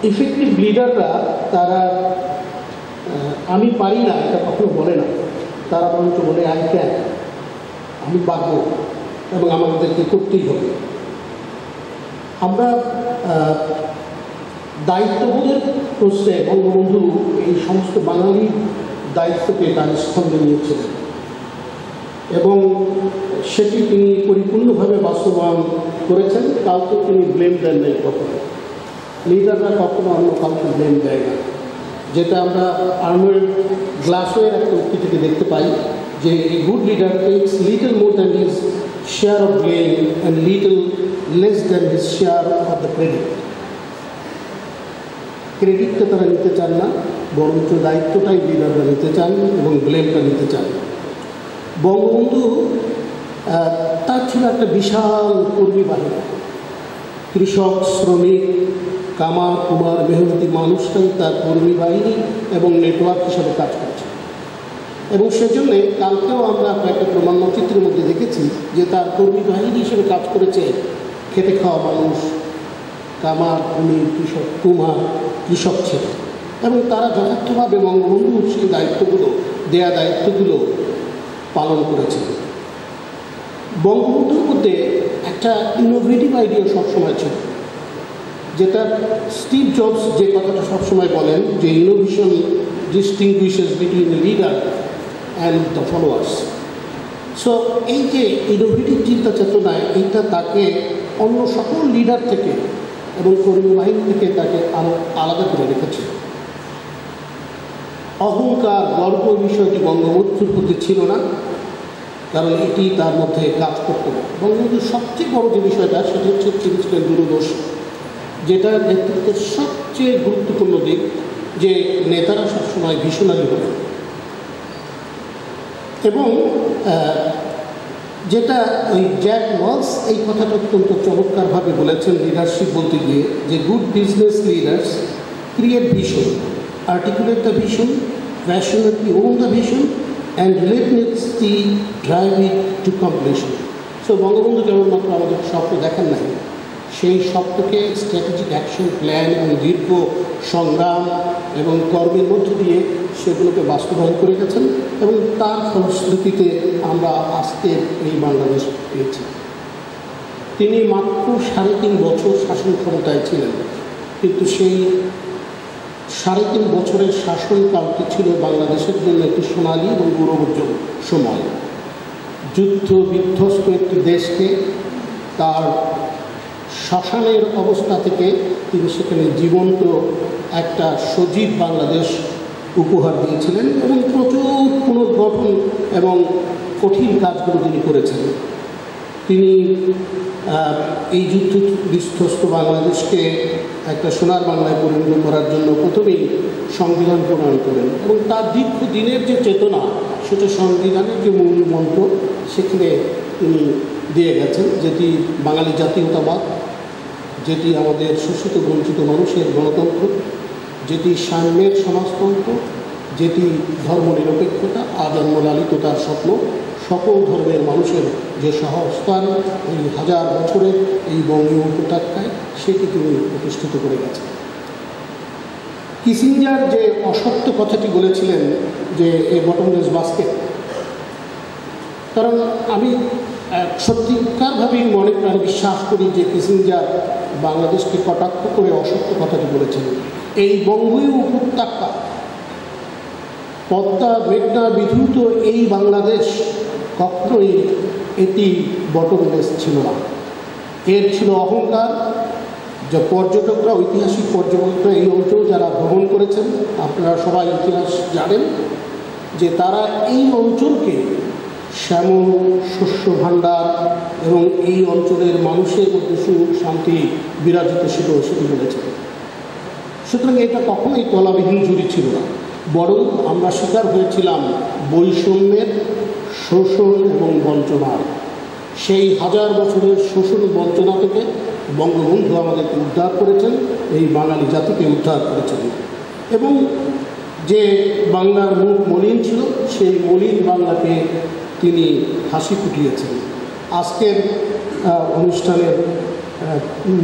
ইফেক্টিভ লিডাররা তারা আমি পারি না এটা কখনো বলে না, তারা বরঞ্চ বলে আই ক্যান, আমি পারব এবং আমাদেরকে করতেই হবে। আমরা দায়িত্ববোধের প্রশ্নে বঙ্গবন্ধু এই সমস্ত বাঙালির দায়িত্বকে তার স্তম্ভে নিয়েছিলেন এবং সেটি তিনি পরিপূর্ণভাবে বাস্তবায়ন করেছেন। কাউকে তিনি ব্লেম দেন নাই কখনো। লিডাররা কখনো অন্য কাউকে ব্লেম দেয় না, যেটা আমরা আর্নল্ড গ্লাসওয়ের একটা উক্তি থেকে দেখতে পাই যে a good leader takes little more than his share of blame and little less than his share of the credit. ক্রেডিটটা তারা নিতে চান না, বরঞ্চ দায়িত্বটাই লিডাররা নিতে চান এবং ব্লেমটা নিতে চান। বঙ্গবন্ধু তার ছিল একটা বিশাল কর্মী বাহিনী, কৃষক, শ্রমিক, কামার, কুমার, মেহনতি মানুষটাই তার কর্মী বাহিনী এবং নেটওয়ার্ক হিসাবে কাজ করছে। এবং সেজন্যে কালকেও আমরা কয়েকটা প্রমাণচিত্রের মধ্যে দেখেছি যে তার কর্মী বাহিনী হিসেবে কাজ করেছে খেটে খাওয়া মানুষ, কামার, কুমির, কৃষক, কুমার, কৃষক ছেলে, এবং তারা যথার্থভাবে বঙ্গবন্ধুর সেই দায়িত্বগুলো, দেয়া দায়িত্বগুলো পালন করেছে। বঙ্গবন্ধুর মধ্যে একটা ইনোভেটিভ আইডিয়া সবসময় ছিল, যেটা স্টিভ জবস যে কথাটা সবসময় বলেন যে innovation ডিস্টিংগুইশেস between the leader and the followers. So এই যে ইনোভেটিভ চিন্তা চেতনায়, এইটা তাকে অন্য সকল লিডার থেকে এবং কর্মী বাহিনী থেকে তাকে আরও আলাদা করে রেখেছে। অহংকার, গর্ব বিষয়টি বঙ্গবন্ধুর প্রতি ছিল না, কারণ এটি তার মধ্যে কাজ করত না। বঙ্গবন্ধুর সবচেয়ে বড় যে বিষয়টা, সেটা হচ্ছে তিনি ছিলেন দূরদর্শী। যেটা নেতৃত্বের সবচেয়ে গুরুত্বপূর্ণ দিক, যে নেতারা সবসময় ভিশনারি হবেন। এবং যেটা ওই জ্যাক ওয়ালস এই কথাটা অত্যন্ত চমৎকারভাবে বলেছেন লিডারশিপ বলতে গিয়ে, যে good business leaders create vision, articulate the vision, passionately own the vision, and relentlessly drive it to completion. So Bangabandhu কেবলমাত্র আমাদের স্বপ্ন দেখেন নাই, সেই স্বপ্নকে স্ট্র্যাটেজিক অ্যাকশন প্ল্যান এবং দীর্ঘ সংগ্রাম এবং কর্মের মধ্য দিয়ে সেগুলোকে বাস্তবায়ন করে গেছেন, এবং তার ফলশ্রুতিতে আমরা আজকে এই বাংলাদেশ পেয়েছি। তিনি মাত্র 3.5 বছর শাসন ক্ষমতায় ছিলেন, কিন্তু সেই 3.5 বছরের শাসনকালটি ছিল বাংলাদেশের জন্য একটি সোনালী এবং গৌরবোজ্জ্বল সময়। যুদ্ধ বিধ্বস্ত একটি দেশকে তার শ্মশানের অবস্থা থেকে তিনি সেখানে জীবন্ত একটা সজীব বাংলাদেশ উপহার দিয়েছিলেন, এবং প্রচুর পুনর্গঠন এবং কঠিন কাজগুলো তিনি করেছেন। তিনি এই যুদ্ধ বিধ্বস্ত বাংলাদেশকে একটা সোনার বাংলায় পরিণত করার জন্য প্রথমেই সংবিধান প্রণয়ন করেন, এবং তার দীর্ঘদিনের যে চেতনা, সেটা সংবিধানের যে মূল মন্ত্র সেখানে তিনি দিয়ে গেছেন, যেটি বাঙালি জাতীয়তাবাদ, যেটি আমাদের শোষিত বঞ্চিত মানুষের গণতন্ত্র, যেটি সাম্যের সমাজতন্ত্র, যেটি ধর্মনিরপেক্ষতা, আজন্ম লালিততার স্বপ্ন, সকল ধর্মের মানুষের যে সহস্থান এই 1000 বছরের এই বঙ্গীয় উপত্যকায়, সেটি তিনি প্রতিষ্ঠিত করে গেছেন। কিসিঞ্জার যে অসত্য কথাটি বলেছিলেন যে এ বটমলেস বাস্কেট, কারণ আমি সত্যিকারভাবেই মনে প্রাণে বিশ্বাস করি যে কিসিঞ্জার বাংলাদেশকে কটাক্ষ করে অসত্য কথাটি বলেছিলেন। এই বঙ্গীয় উপত্যকা, পদ্মা মেঘনা বিধৌত এই বাংলাদেশ কখনোই এটি বটমলেস ছিল না। এর ছিল অহংকার। যে পর্যটকরা, ঐতিহাসিক পর্যটকরা এই অঞ্চল যারা ভ্রমণ করেছেন, আপনারা সবাই ইতিহাস জানেন যে তারা এই অঞ্চলকে শ্যামল শস্য ভাণ্ডার এবং এই অঞ্চলের মানুষের মধ্যে সুখ শান্তি বিরাজিত ছিল সেটি বলেছেন। সুতরাং এটা কখনোই তলাবিহীন জুড়ি ছিল না, বরং আমরা শিকার হয়েছিলাম বৈষম্যের, শোষণ এবং বঞ্চনার। সেই 1000 বছরের শোষণ বঞ্চনা থেকে বঙ্গবন্ধু আমাদেরকে উদ্ধার করেছেন, এই বাঙালি জাতিকে উদ্ধার করেছেন, এবং যে বাংলার মুখ মলিন ছিল সেই মলিন বাংলাকে তিনি হাসি ফুটিয়েছেন। আজকের অনুষ্ঠানের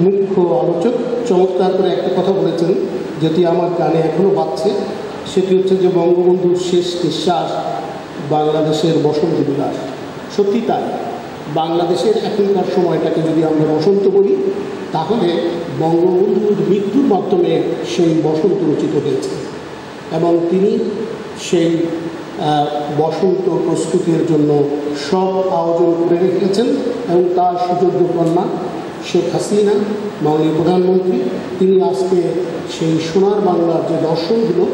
মুখ্য আলোচক চমৎকার করে একটা কথা বলেছেন, যেটি আমার কানে এখনও বাজছে। সেটি হচ্ছে যে বঙ্গবন্ধুর শেষ নিঃশ্বাস বাংলাদেশের বসন্ত বিলাস। সত্যি তাই, বাংলাদেশের এখনকার সময়টাকে যদি আমরা বসন্ত বলি, তাহলে বঙ্গবন্ধুর মৃত্যুর মাধ্যমে সেই বসন্ত রচিত হয়েছে, এবং তিনি সেই বসন্ত প্রস্তুতির জন্য সব আয়োজন করে রেখেছেন, এবং তার সুযোগ্য কন্যা শেখ হাসিনা, মাননীয় প্রধানমন্ত্রী, তিনি আজকে সেই সোনার বাংলার যে দর্শনগুলো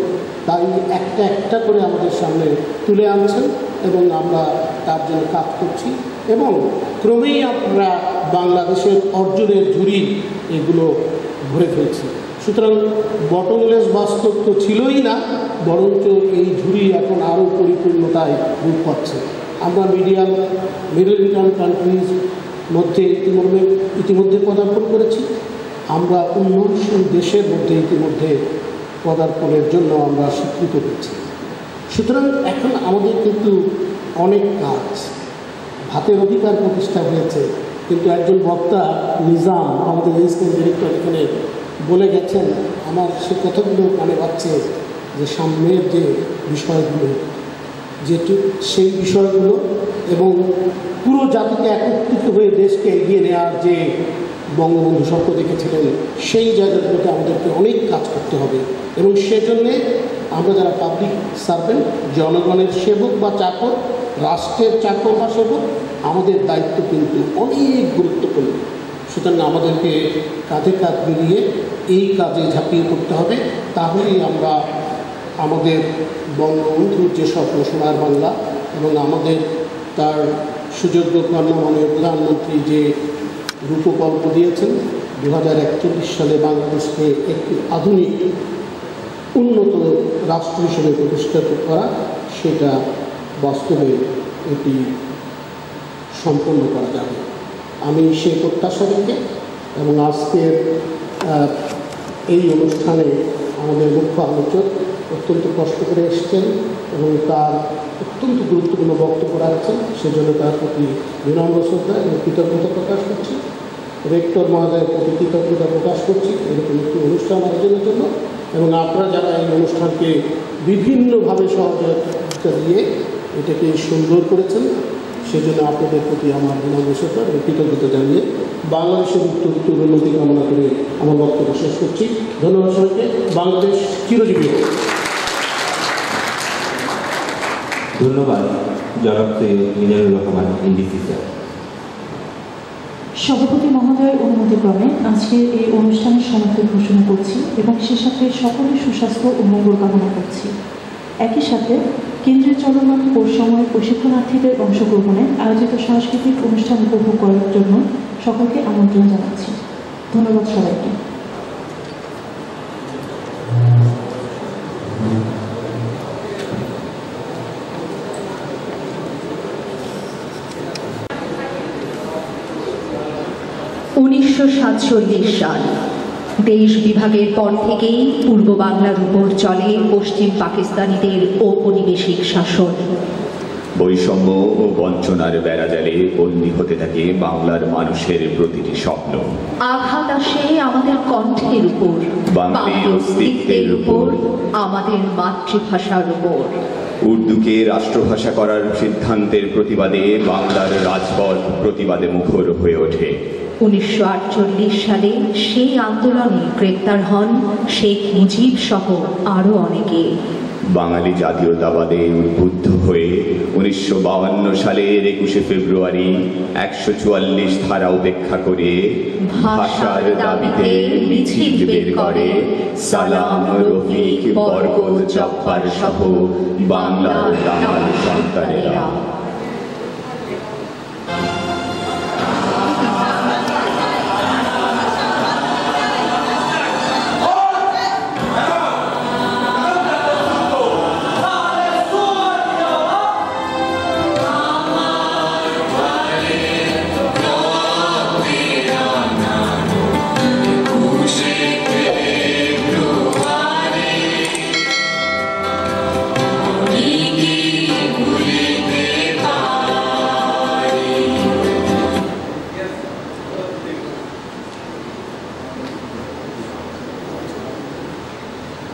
তাই একটা একটা করে আমাদের সামনে তুলে আনছেন, এবং আমরা তার জন্য কাজ করছি, এবং ক্রমেই আমরা বাংলাদেশের অর্জনের ঝুড়ি এগুলো ভরে ফেলছি। সুতরাং বটমলেস বাস্তব তো ছিলই না, বরঞ্চ এই ঝুড়ি এখন আরও পরিপূর্ণতায় রূপ পাচ্ছে। আমরা মিডল ইনকাম কান্ট্রিজ মধ্যে ইতিমধ্যে পদার্পণ করেছি, আমরা উন্নয়নশীল দেশের মধ্যে ইতিমধ্যে পদার্পণের জন্য আমরা স্বীকৃত হচ্ছি। সুতরাং এখন আমাদের কিন্তু অনেক কাজ, ভাতের অধিকার প্রতিষ্ঠা হয়েছে, কিন্তু একজন বক্তা নিজাম আমাদের এসিস্ট্যান্ট ডিরেক্টর এখানে বলে গেছেন, আমার সে কথাগুলো কানে পাচ্ছে যে সামনের যে বিষয়গুলো, যেটি সেই বিষয়গুলো এবং পুরো জাতিকে একত্রিত হয়ে দেশকে এগিয়ে নেওয়ার যে বঙ্গবন্ধু স্বপ্ন দেখেছিলেন, সেই জায়গাগুলোতে আমাদেরকে অনেক কাজ করতে হবে, এবং সেজন্যে আমরা যারা পাবলিক সার্ভেন্ট, জনগণের সেবক বা চাকর, রাষ্ট্রের চাকর বা সেবক, আমাদের দায়িত্ব কিন্তু অনেক গুরুত্বপূর্ণ। সুতরাং আমাদেরকে কাঁধে কাঁধ মিলিয়ে এই কাজে ঝাঁপিয়ে পড়তে হবে, তাহলেই আমরা আমাদের বঙ্গবন্ধুর যে স্বপ্ন সোনার বাংলা এবং আমাদের তার সুযোগ্য কর্ম মাননীয় প্রধানমন্ত্রী যে রূপকল্প দিয়েছেন 2041 সালে বাংলাদেশকে একটি আধুনিক উন্নত রাষ্ট্র হিসেবে প্রতিষ্ঠিত করা, সেটা বাস্তবে এটি সম্পন্ন করা যাবে। আমি সেই প্রত্যাশা রেখে এবং আজকের এই অনুষ্ঠানে আমাদের মুখ্য আলোচক অত্যন্ত কষ্ট করে এসেছেন এবং তার অত্যন্ত গুরুত্বপূর্ণ বক্তব্য রাখছেন, সেজন্য তার প্রতি বিনম্র শ্রদ্ধা এবং কৃতজ্ঞতা প্রকাশ করছি। রেক্টর মহোদয়ের প্রতি কৃতজ্ঞতা প্রকাশ করছি এরকম একটি অনুষ্ঠান আয়োজনের জন্য, এবং আপনারা যারা এই অনুষ্ঠানকে বিভিন্নভাবে সহযোগিতা দিয়ে এটাকে সুন্দর করেছেন, সেজন্য আপনাদের প্রতি আমার বিনম্র শ্রদ্ধা এবং কৃতজ্ঞতা জানিয়ে বাংলাদেশের উত্তর উন্নতি কামনা করে আমার বক্তব্য শেষ করছি। ধন্যবাদ সবাইকে। বাংলাদেশ চিরজীবী হোক। ধন্যবাদ জনাব সৈয়দ মিজানুর রহমান এনডিসি স্যার। সভাপতি মহোদয়ের অনুমতিক্রমে আজকের এই অনুষ্ঠানের সমাপ্তি ঘোষণা করছি এবং সে সাথে সকলের সুস্বাস্থ্য ও মঙ্গল কামনা করছি। একই সাথে কেন্দ্রের চলমান কোর্স সময় প্রশিক্ষণার্থীদের অংশগ্রহণে আয়োজিত সাংস্কৃতিক অনুষ্ঠান উপভোগ করার জন্য সকলকে আমন্ত্রণ জানাচ্ছি। ধন্যবাদ সবাইকে। সাল দেশ বিভাগের পর থেকেই পূর্ব বাংলার উপর চলে পশ্চিম পাকিস্তানিদের ঔপনিবেশিক শাসন। বৈষম্য ও বঞ্চনার বেড়াজালে বন্দী হতে থাকে বাংলার মানুষের প্রতিটি স্বপ্ন। আঘাত আসে আমাদের কণ্ঠের উপর, বাঙালির অস্তিত্বের উপর, আমাদের মাতৃভাষার উপর। উর্দুকে রাষ্ট্রভাষা করার সিদ্ধান্তের প্রতিবাদে বাংলার রাজপথ প্রতিবাদে মুখর হয়ে ওঠে। 1948 সালে সেই আন্দোলনে গ্রেপ্তার হন শেখ মুজিব সহ আরও অনেকে। বাঙালি জাতীয়তাবাদে উদ্বুদ্ধ হয়ে 1952 সালের 21শে ফেব্রুয়ারি 144 ধারা উপেক্ষা করে ভাষার দাবিতে মিছিল বের করে সালাম, রফিক, বরকত, জব্বার সহ বাংলার দামাল সন্তানেরা।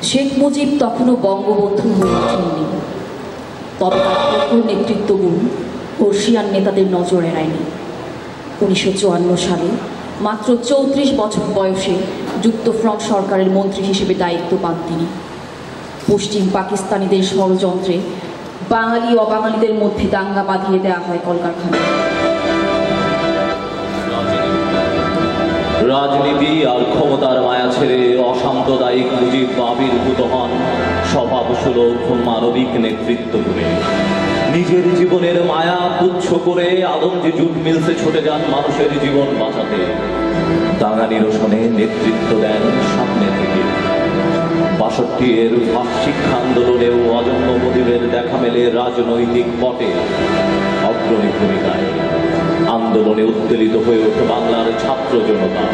শেখ মুজিব তখনও বঙ্গবন্ধু হয়ে ওঠেননি, তবে তার কঠোর নেতৃত্বগুণ বর্ষিয়ান নেতাদের নজর এড়ায়নি। 1954 সালে মাত্র 34 বছর বয়সে যুক্তফ্রন্ট সরকারের মন্ত্রী হিসেবে দায়িত্ব পান তিনি। পশ্চিম পাকিস্তানিদের ষড়যন্ত্রে বাঙালি অবাঙালিদের মধ্যে দাঙ্গা বাঁধিয়ে দেওয়া হয় কলকারখানায়। রাজনীতি আর ক্ষমতার মায়া ছেড়ে অসাম্প্রদায়িক মুজিব আবির্ভূত হন স্বভাবসুলভ মানবিক নেতৃত্ব গুণে। নিজের জীবনের মায়া তুচ্ছ করে আলমজি জুট মিলসে ছুটে যান মানুষের জীবন বাঁচাতে। দাঙ্গা নিরসনে নেতৃত্ব দেন সামনে থেকে। 62-এর শিক্ষা আন্দোলনেও অজন্ম মুজিবের দেখা মেলে রাজনৈতিক পটে অগ্রণী ভূমিকায়। আন্দোলনে উত্তেলিত হয়ে ওঠে বাংলার ছাত্র জনতা।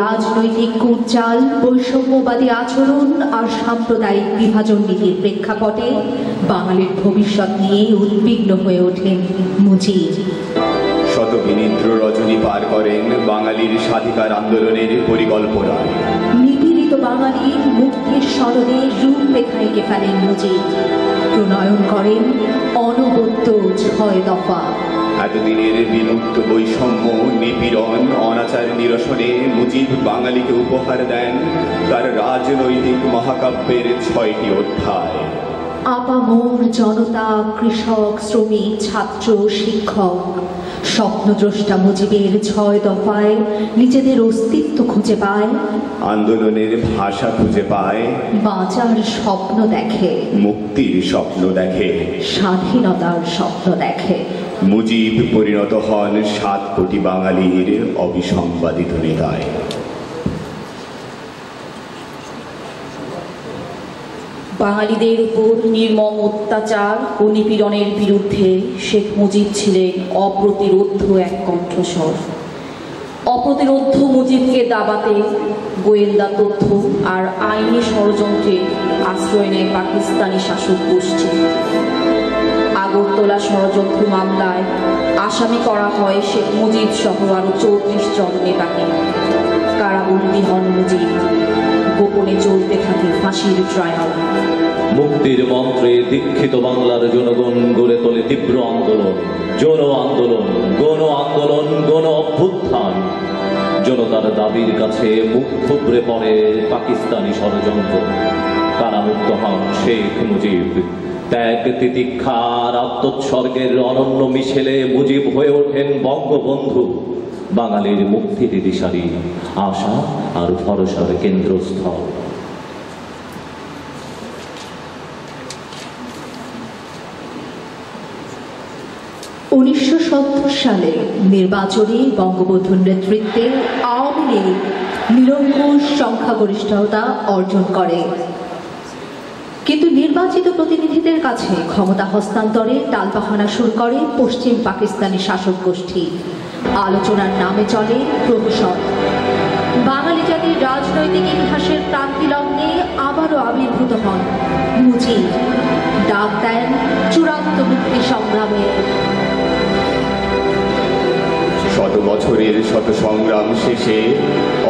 রাজনৈতিক কুটচাল, বৈষম্যবাদী আচরণ আর সাম্প্রদায়িক বিভাজন নীতির প্রেক্ষাপটে বাঙালির ভবিষ্যৎ নিয়ে উদ্বিগ্ন হয়ে ওঠেন মুজিব। শতবিনিদ্র রজনী পার করেন বাঙালির স্বাধিকার আন্দোলনের পরিকল্পনায়। নিপীড়িত বাঙালির মুক্তির সনদে রূপরেখা এঁকে ফেলেন মুজিব। প্রণয়ন করেন অনবদ্য 6 দফা। এতদিনের বিমুক্ত বৈষম্য, নিপীড়ন, অনাচার নিরসনে মুজিব বাঙালিকে উপহার দেন তার রাজনৈতিক মহাকাব্যের 6টি অধ্যায়। আপামর জনতা, কৃষক, শ্রমিক, ছাত্র, শিক্ষক স্বপ্নদ্রষ্টা মুজিবের 6 দফায় নিজেদের অস্তিত্ব খুঁজে পায়, আন্দোলনের ভাষা খুঁজে পায়, বাঁচার স্বপ্ন দেখে, মুক্তির স্বপ্ন দেখে, স্বাধীনতার স্বপ্ন দেখে। মুজিব পরিণত হন 7 কোটি বাঙালির অবিসংবাদিত নেতায়। বাঙালিদের উপর নির্মম অত্যাচার ও নিপীড়নের বিরুদ্ধে শেখ মুজিব ছিলেন অপ্রতিরোধ্য এক কণ্ঠস্বর। অপ্রতিরোধ্য মুজিবকে দাবাতে গোয়েন্দা তথ্য আর আইনি ষড়যন্ত্রে আশ্রয় নেয় পাকিস্তানি শাসক গোষ্ঠী। আগরতলা ষড়যন্ত্র মামলায় আসামি করা হয় শেখ মুজিব সহ আরও 34 জন নেতাকে। কারাবন্দী হন মুজিব, গোপনে চলতে থাকে ফাঁসির ট্রায়াল। মুক্তির মন্ত্রে দীক্ষিত বাংলার জনগণ গড়ে তোলে তীব্র আন্দোলন, জন আন্দোলন, গণ আন্দোলন, গণ অভ্যুত্থান। জনতার দাবির কাছে মুখ থুবড়ে পড়ে পাকিস্তানি ষড়যন্ত্র। কারামুক্ত হন শেখ মুজিব। ত্যাগ, তিতিক্ষার, আত্মোৎসর্গের অনন্য মিশেলে মুজিব হয়ে ওঠেন বঙ্গবন্ধু, বাঙালির মুক্তির দিশারি, আশা আর ভরসার কেন্দ্রস্থল। 1970 সালে নির্বাচনে বঙ্গবন্ধুর নেতৃত্বে আওয়ামী লীগ নিরঙ্কুশ সংখ্যাগরিষ্ঠতা অর্জন করে, কিন্তু নির্বাচিত প্রতিনিধিদের কাছে ক্ষমতা হস্তান্তরে টালবাহানা শুরু করে পশ্চিম পাকিস্তানি শাসক গোষ্ঠী। আলোচনার নামে চলে প্রহসন। বাঙালি জাতির রাজনৈতিক ইতিহাসের প্রান্তিলগ্নে আবারও আবির্ভূত হন মুজিব, ডাক দেন চূড়ান্ত মুক্তি সংগ্রামে। 100 বছরের শত সংগ্রাম শেষে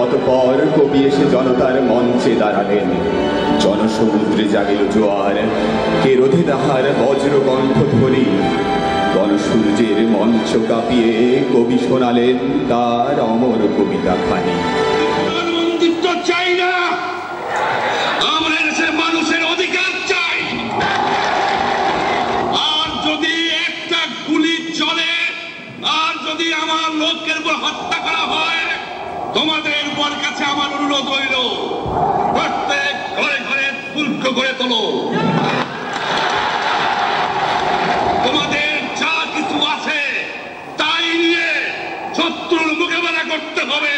অতঃপর কবি এসে জনতার মঞ্চে দাঁড়ালেন। জনসমুদ্রে জাগিল জোয়ার, কে রোধে তাহার বজ্র কণ্ঠধ্বনি। গণসূর্যের মঞ্চ কাঁপিয়ে কবি শোনালেন তার অমর কবিতা খানি। চাই না, আমরা দেশের মানুষের অধিকার চাই। আর যদি একটা গুলি চলে, আর যদি আমার লোকের উপর হত্যা করা হয়, তোমাদের উপর কাছে আমার অনুরোধ হইল, প্রত্যেক ঘরে ঘরে দুর্গ গড়ে তোলো। তোমাদের যা কিছু আছে তাই নিয়ে শত্রুর মোকাবেলা করতে হবে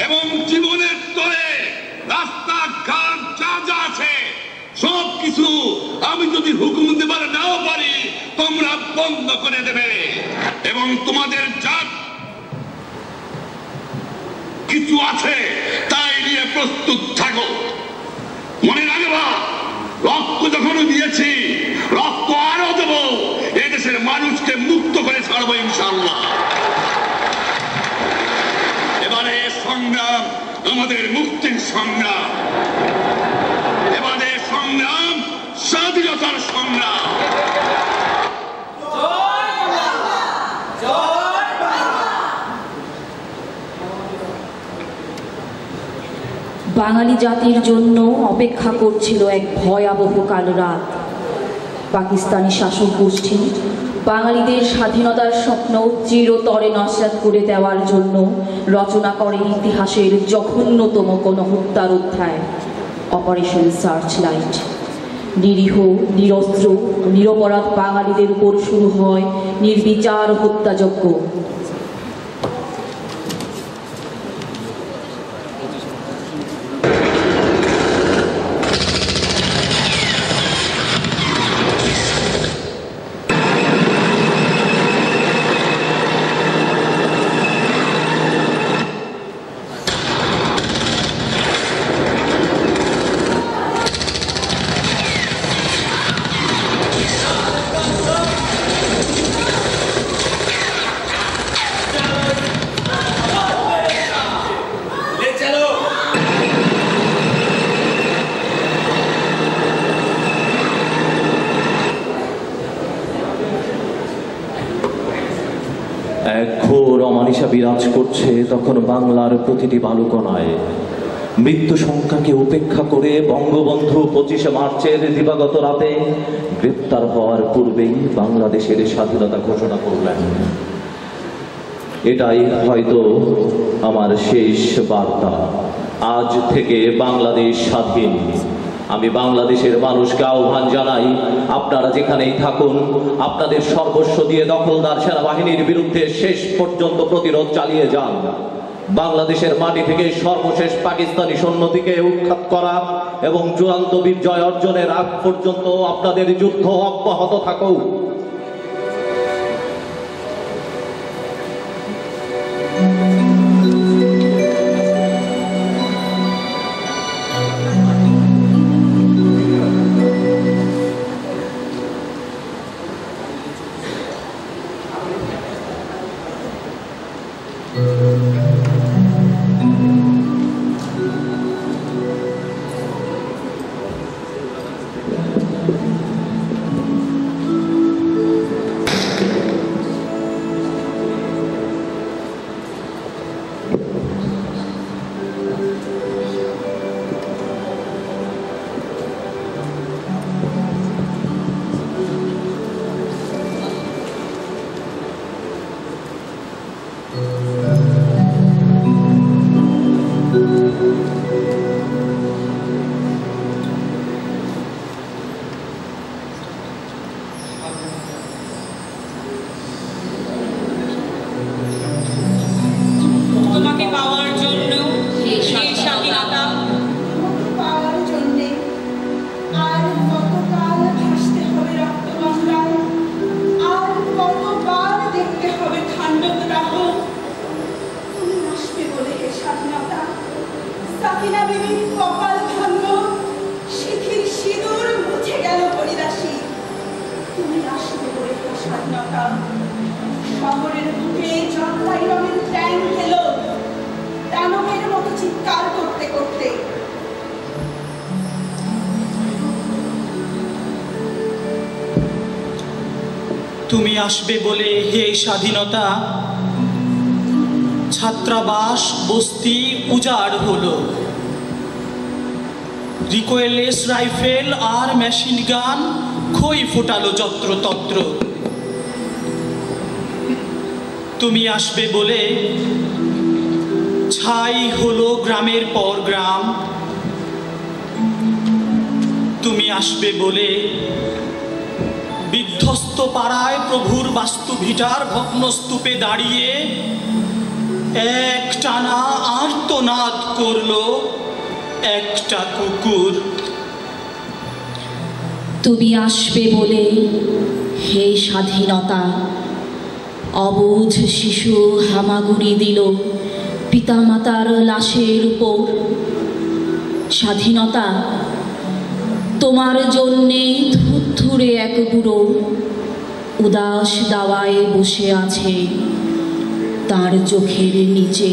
এবং জীবনের তরে রাস্তাঘাট যা যা আছে সব কিছু আমি যদি হুকুম দেবার নাও পারি তোমরা বন্ধ করে দেবে এবং তোমাদের যা কিছু আছে তাই নিয়ে প্রস্তুত থাকো। মনে রাখবা, রক্ত যখন দিয়েছি রক্ত আরো দেব, এদেশের মানুষকে মুক্ত করে ছাড়বো ইনশাআল্লাহ। এবারে সংগ্রাম আমাদের মুক্তির সংগ্রাম, এবারে সংগ্রাম স্বাধীনতার সংগ্রাম। বাঙালি জাতির জন্য অপেক্ষা করছিল এক ভয়াবহ কাল রাত। পাকিস্তানি শাসক গোষ্ঠী বাঙালিদের স্বাধীনতার স্বপ্ন চিরতরে নস্যাৎ করে দেওয়ার জন্য রচনা করে ইতিহাসের জঘন্যতম গণহত্যার অধ্যায় অপারেশন সার্চলাইট। নিরীহ, নিরস্ত্র, নিরপরাধ বাঙালিদের উপর শুরু হয় নির্বিচার হত্যাযজ্ঞ। এক ঘোর অমানিসা বিরাজ করছে তখন বাংলার প্রতিটি বালুকণায়। মৃত্যু সংখ্যাকে উপেক্ষা করে বঙ্গবন্ধু 25শে মার্চের দিবাগত রাতে গ্রেপ্তার হওয়ার পূর্বেই বাংলাদেশের স্বাধীনতা ঘোষণা করলেন। এটাই হয়তো আমার শেষ বার্তা। আজ থেকে বাংলাদেশ স্বাধীন। আমি বাংলাদেশের মানুষকে আহ্বান জানাই, আপনারা যেখানেই থাকুন আপনাদের সর্বস্ব দিয়ে দখলদার সেনাবাহিনীর বিরুদ্ধে শেষ পর্যন্ত প্রতিরোধ চালিয়ে যান। বাংলাদেশের মাটি থেকে সর্বশেষ পাকিস্তানি সৈন্যটিকে উৎখাত করা এবং চূড়ান্ত বিজয় অর্জনের আগ পর্যন্ত আপনাদের যুদ্ধ অব্যাহত থাকুক। তোমাকে পাওয়ার জন্য এই স্বাধীনতা পাওয়ার জন্য আর কতকাল ভাসতে হবে রক্তগঙ্গায়, আর কতবার দেখতে হবে খান্ডবদাহ। তুমি আসবে বলে হে স্বাধীনতা, সাকিনা বিবির কপাল ভাঙল, শিথির সিঁদুর মুছে গেল হরিদাসী। তুমি আসবে বলে হে স্বাধীনতা, শহরের বুকে জলপাই রঙের ট্যাঙ্ক এলো দানবের মতো চিৎকার করতে করতে। তুমি আসবে বলে হে স্বাধীনতা, ছাত্রাবাস বস্তি উজাড় হলো, রিকোয়েললেস রাইফেল আর মেশিন গান খই ফোটালো যত্রতত্র। তুমি আসবে বলে ছাই হলো গ্রামের পর গ্রাম। তুমি আসবে বলে বিধ্বস্ত পাড়ায় প্রভুর বাস্তু ভিটার ভগ্নস্তূপে দাঁড়িয়ে এক টানা আর্তনাদ করলো একটা কুকুর। তুমি আসবে বলে হে স্বাধীনতা, অবুঝ শিশু হামাগুড়ি দিল পিতামাতার লাশের উপর। স্বাধীনতা, তোমার জন্যে ধুরধুরে এক বুড়ো উদাস দাওয়ায় বসে আছে, তার চোখের নিচে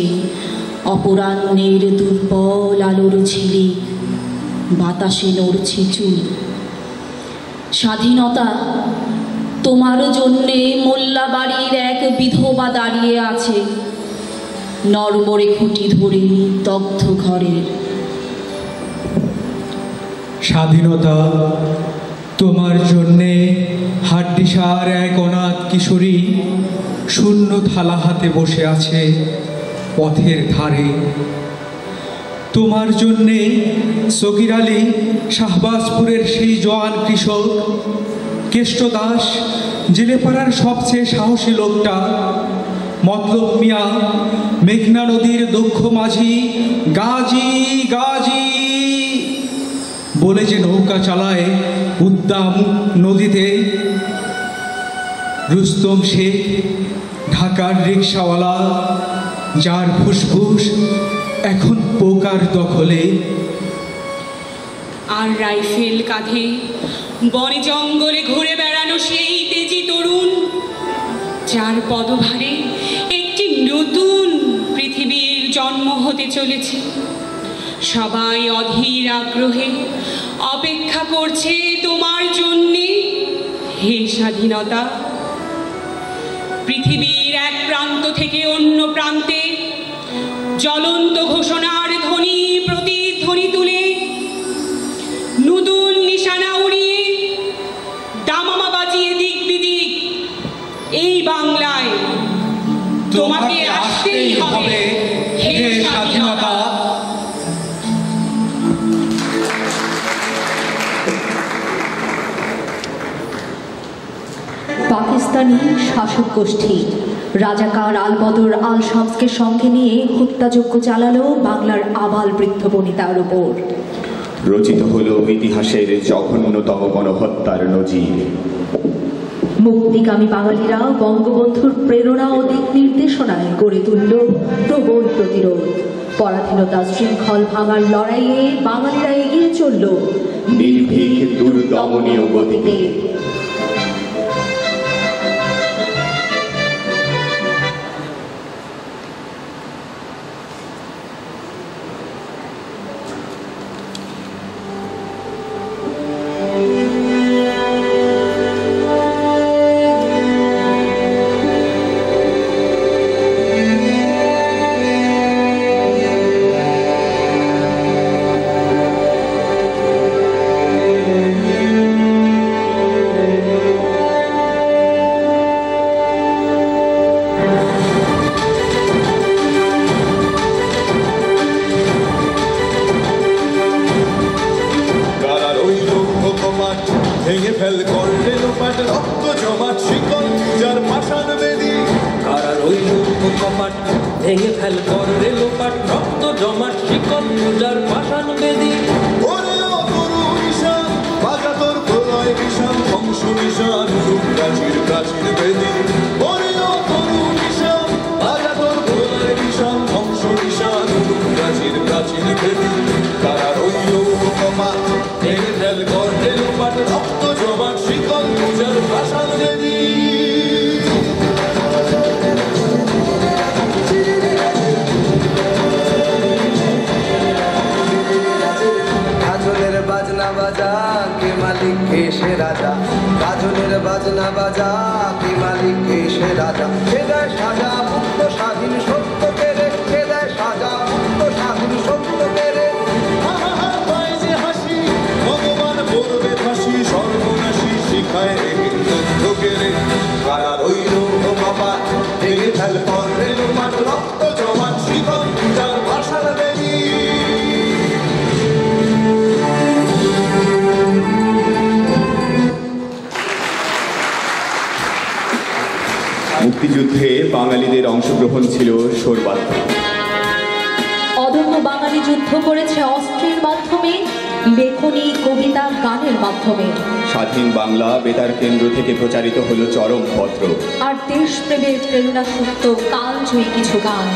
অপরাহ্নের দুর্বল আলোর ঝিলিক, বাতাসে নড়ছে চুল। স্বাধীনতা, তোমার জন্যে মোল্লাবাড়ির এক বিধবা দাঁড়িয়ে আছে, নরমরে খুঁটি ধরে দগ্ধ ঘরের। স্বাধীনতা, তোমার জন্যে হাড্ডিসার এক অনাথ কিশোরী শূন্য থালা হাতে বসে আছে পথের ধারে। তোমার জন্যে সগির আলী শাহবাজপুরের সেই জওয়ান কৃষক, কেষ্ট দাস জেলেপাড়ার সবচেয়ে সাহসী লোকটা, মতলব মিয়া মেঘনা নদীর দক্ষ মাঝি গাজী গাজী বলে যে নৌকা চালায় উদ্দাম নদীতে, রুস্তম শেখ ঢাকার রিকশাওয়ালা, যার ফুসফুস এখন পোকার দখলে। আর রাইফেল কাঁধে বনে জঙ্গলে ঘুরে বেড়ানো সেই তেজি তরুণ, যার পদভারে একটি নতুন পৃথিবীর জন্ম হতে চলেছে। সবাই অধীর আগ্রহে অপেক্ষা করছে তোমার জন্যে হে স্বাধীনতা। পৃথিবীর এক প্রান্ত থেকে অন্য প্রান্তে জ্বলন্ত ঘোষণার ধ্বনি প্রতি তোমাকে আসতেই হবে হে স্বাধীনতা। পাকিস্তানি শাসক গোষ্ঠী রাজাকার আলবদর আল শামসকে সঙ্গে নিয়ে হত্যাযজ্ঞ চালালো বাংলার আবাল বৃদ্ধ বনিতার উপর। রচিত হলো ইতিহাসের জঘন্যতম গণহত্যার নজির। মুক্তিকামী বাঙালিরা বঙ্গবন্ধুর প্রেরণা ও দিক নির্দেশনায় গড়ে তুলল প্রবল প্রতিরোধ। পরাধীনতা শৃঙ্খল ভাঙার লড়াইয়ে বাঙালিরা এগিয়ে চলল নির্ভীক দুর্দমনীয় গতিতে। ভেঙে ফেল করলে লোপাট রক্ত জমাট শিকল যার পাষাণ বেদি। কারা রইল কপাট ভেঙে ফেল করলে লোপাট রক্ত জমাট শিকল যার পাষাণ বেদি। ওরে ও তরু নিশান বাজা তোর প্রলয় বিষান বংশ নিশান প্রাচীর প্রাচীর বেদি। ওরে ও তরু নিশান বাজা তোর প্রলয় বিষান বংশ নিশান প্রাচীর প্রাচীর বেদি। কারা রইল কপাট ভেঙে ফেল করলে লোপাট রক্ত জমাট শিকল যার পাষাণ বেদি। গাজনের বাজনা বাজা কে মালিক কে সে রাজা। গাজনের বাজনা বাজা কে মালিক কে সে রাজা। কে দেয় সাজা মুক্ত স্বাধীন সত্য কেড়ে। কে দেয় সাজা মুক্ত স্বাধীন সত্য কেড়ে। পায় যে হাসি ভগবান করবে ফাঁসি সর্বনাশী শিখায় রে। কারা রইল বাবা ভেঙে ফেল করলে লোপাট রক্ত জমাট শিকল যার পাষাণ বেদি। মুক্তিযুদ্ধে বাঙালিদের অংশগ্রহণ ছিল সর্বাত্মক। অদম্য বাঙালি যুদ্ধ করেছে অস্ত্রের মাধ্যমে, লেখনী কবিতা গানের মাধ্যমে। স্বাধীন বাংলা বেতার কেন্দ্র থেকে প্রচারিত হলো চরম পত্র আর দেশপ্রেমের প্রেরণা সুপ্ত কালজয়ী কিছু গান।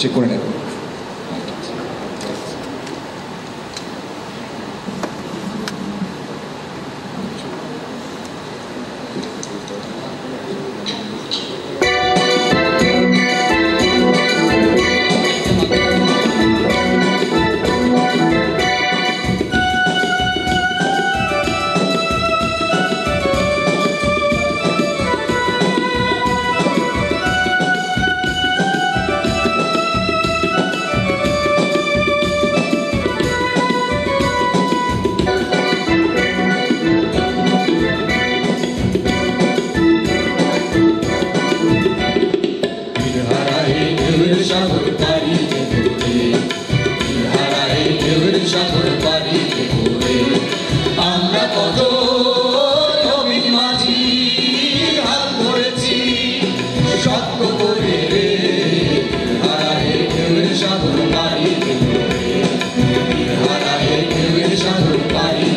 চেক করে নেব। আমরা কত নবীন মাঝি হাত ধরেছি সত্য করে হারায় ঢেউয়ের সাধন পারি হারায় ঢেউয়ের সাধন পারি।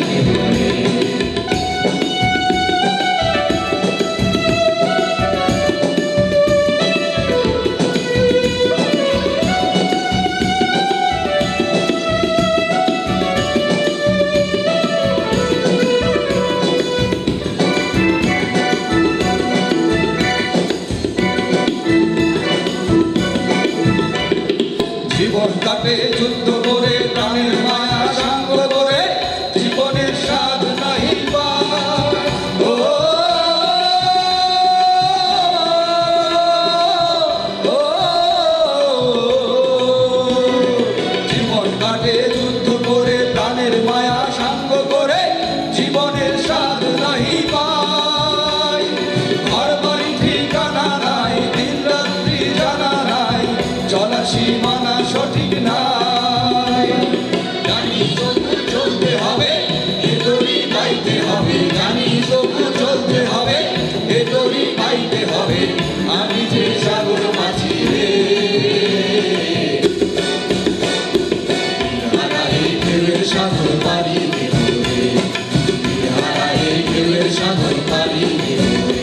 জীবন কাটে যুদ্ধ করে প্রাণের মায়া সাঙ্গ করে জীবনের স্বাদ নাহি পায়। ও বাইতে হবে আমি যে সাগর মাঝি রে হারাই ঢেউয়ের সাগর পাড়ি দেব রে হারাই ঢেউয়ের সাগর পাড়ি দেব রে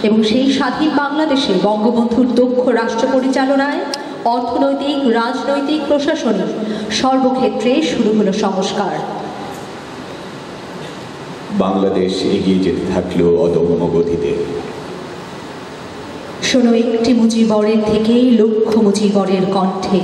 এবং সেই স্বাধীন বাংলাদেশে বঙ্গবন্ধুর দক্ষ রাষ্ট্র পরিচালনায় অর্থনৈতিক, রাজনৈতিক, প্রশাসনিক সর্বক্ষেত্রে শুরু হলো সংস্কার। বাংলাদেশ এগিয়ে যেতে থাকলো অদম্য গতিতে। শোনো একটি মুজিবরের থেকে লক্ষ মুজিবরের কণ্ঠে।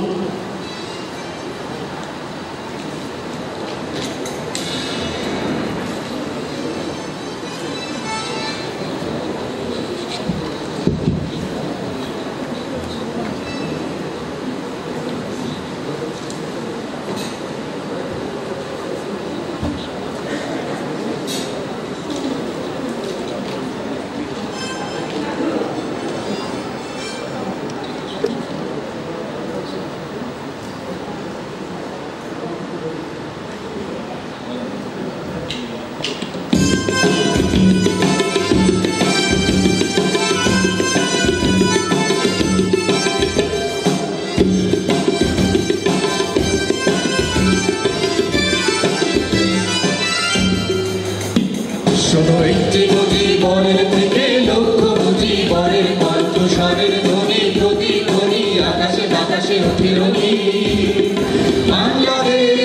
বাংলাদেশ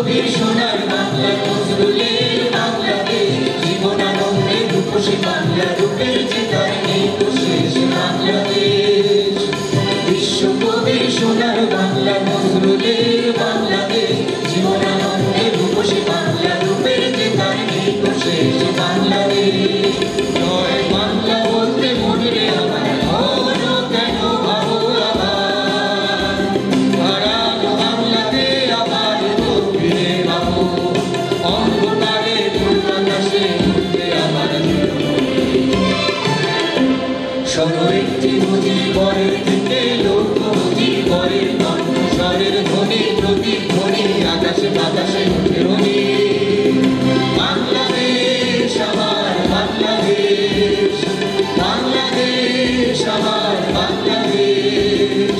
কবির সোনার বাংলা নজরুলের বাংলাদেশ জীবনানন্দে রূপসী বাংলা রূপের চিতায় নেই তো শেষ বাংলাদেশ বিশ্বকবির সোনার বাংলা নজরুলের বাংলাদেশ জীবনানন্দে রূপসী বাংলা রূপের চিতায় নেই তো শেষ বাংলাদেশ জয় বাংলা বলতে মনে রে আমার হলো কেন ভাবো আবার হারানো বাংলাতে আবার তো ফিরে পাবো অন্ধকারে পূর্বাকাশে উঠবে আবার শোনো একটি নদীর পরের দিকে লক্ষ্য নদীর পরের কণ্ঠস্বরের ধ্বনি প্রতিধ্বনি আকাশে বাতাসে উঠে রনি বাংলাদেশ আমার বাংলাদেশ বাংলাদেশ আমার বাংলাদেশ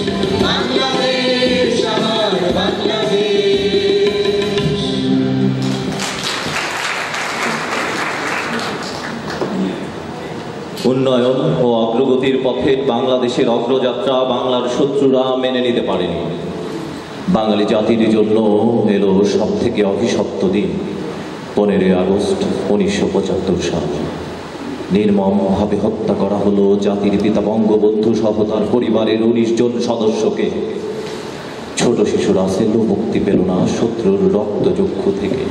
বাংলাদেশ আমার বাংলাদেশ উন্নয়ন ও অগ্রগতির পথে বাংলাদেশের অগ্রযাত্রা বাংলার শত্রুরা মেনে নিতে পারেনি। বাঙালি জাতির জন্য এলো সব থেকে অভিশপ্ত দিন 15 আগস্ট 1975 সাল। নির্মমভাবে হত্যা করা হলো জাতির পিতা বঙ্গবন্ধু সহ তার পরিবারের 19 জন সদস্যকে। ছোট শিশু রাসেলও মুক্তি পেল না শত্রুর রক্তচক্ষু থেকে।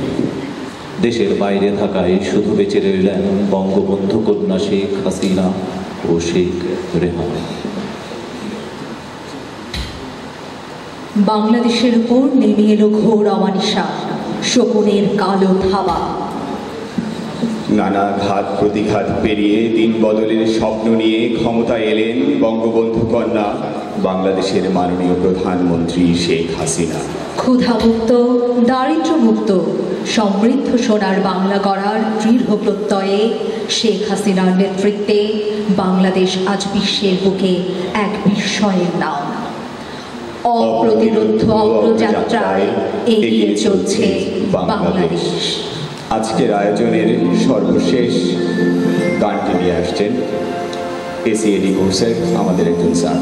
দেশের বাইরে থাকায় শুধু বেঁচে রইলেন বঙ্গবন্ধু কন্যা শেখ হাসিনা ও শেখ রেহানা। বাংলাদেশের উপর নেমে এলো ঘোর অমানিসা, শকুনের কালো থাবা। নানা ঘাত প্রতিঘাত পেরিয়ে দিন বদলের স্বপ্ন নিয়ে ক্ষমতায় এলেন বঙ্গবন্ধু কন্যা বাংলাদেশের মাননীয় প্রধানমন্ত্রী শেখ হাসিনা। ক্ষুধামুক্ত, দারিদ্র্যমুক্ত, সমৃদ্ধ সোনার বাংলা গড়ার দৃঢ় প্রত্যয়ে শেখ হাসিনার নেতৃত্বে বাংলাদেশ আজ বিশ্বের বুকে এক বিস্ময়ের নাম। অপ্রতিরোধ্য অগ্রযাত্রায় এগিয়ে চলছে বাংলাদেশ। আজকের আয়োজনের সর্বশেষ গানটি নিয়ে আসছেন এসিএডি কোর্সের আমাদের একজন স্যার।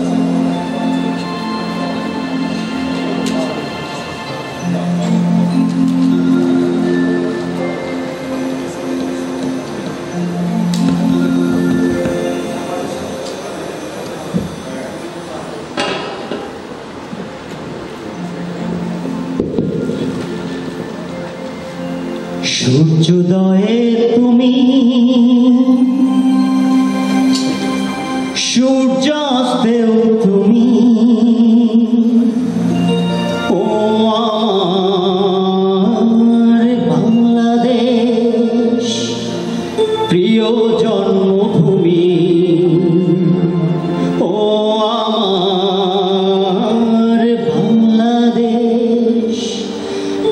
সূর্যোদয়ে তুমি সূর্যাস্তেও তুমি ও আমার বাংলাদেশ প্রিয় জন্মভূমি ও আমার বাংলাদেশ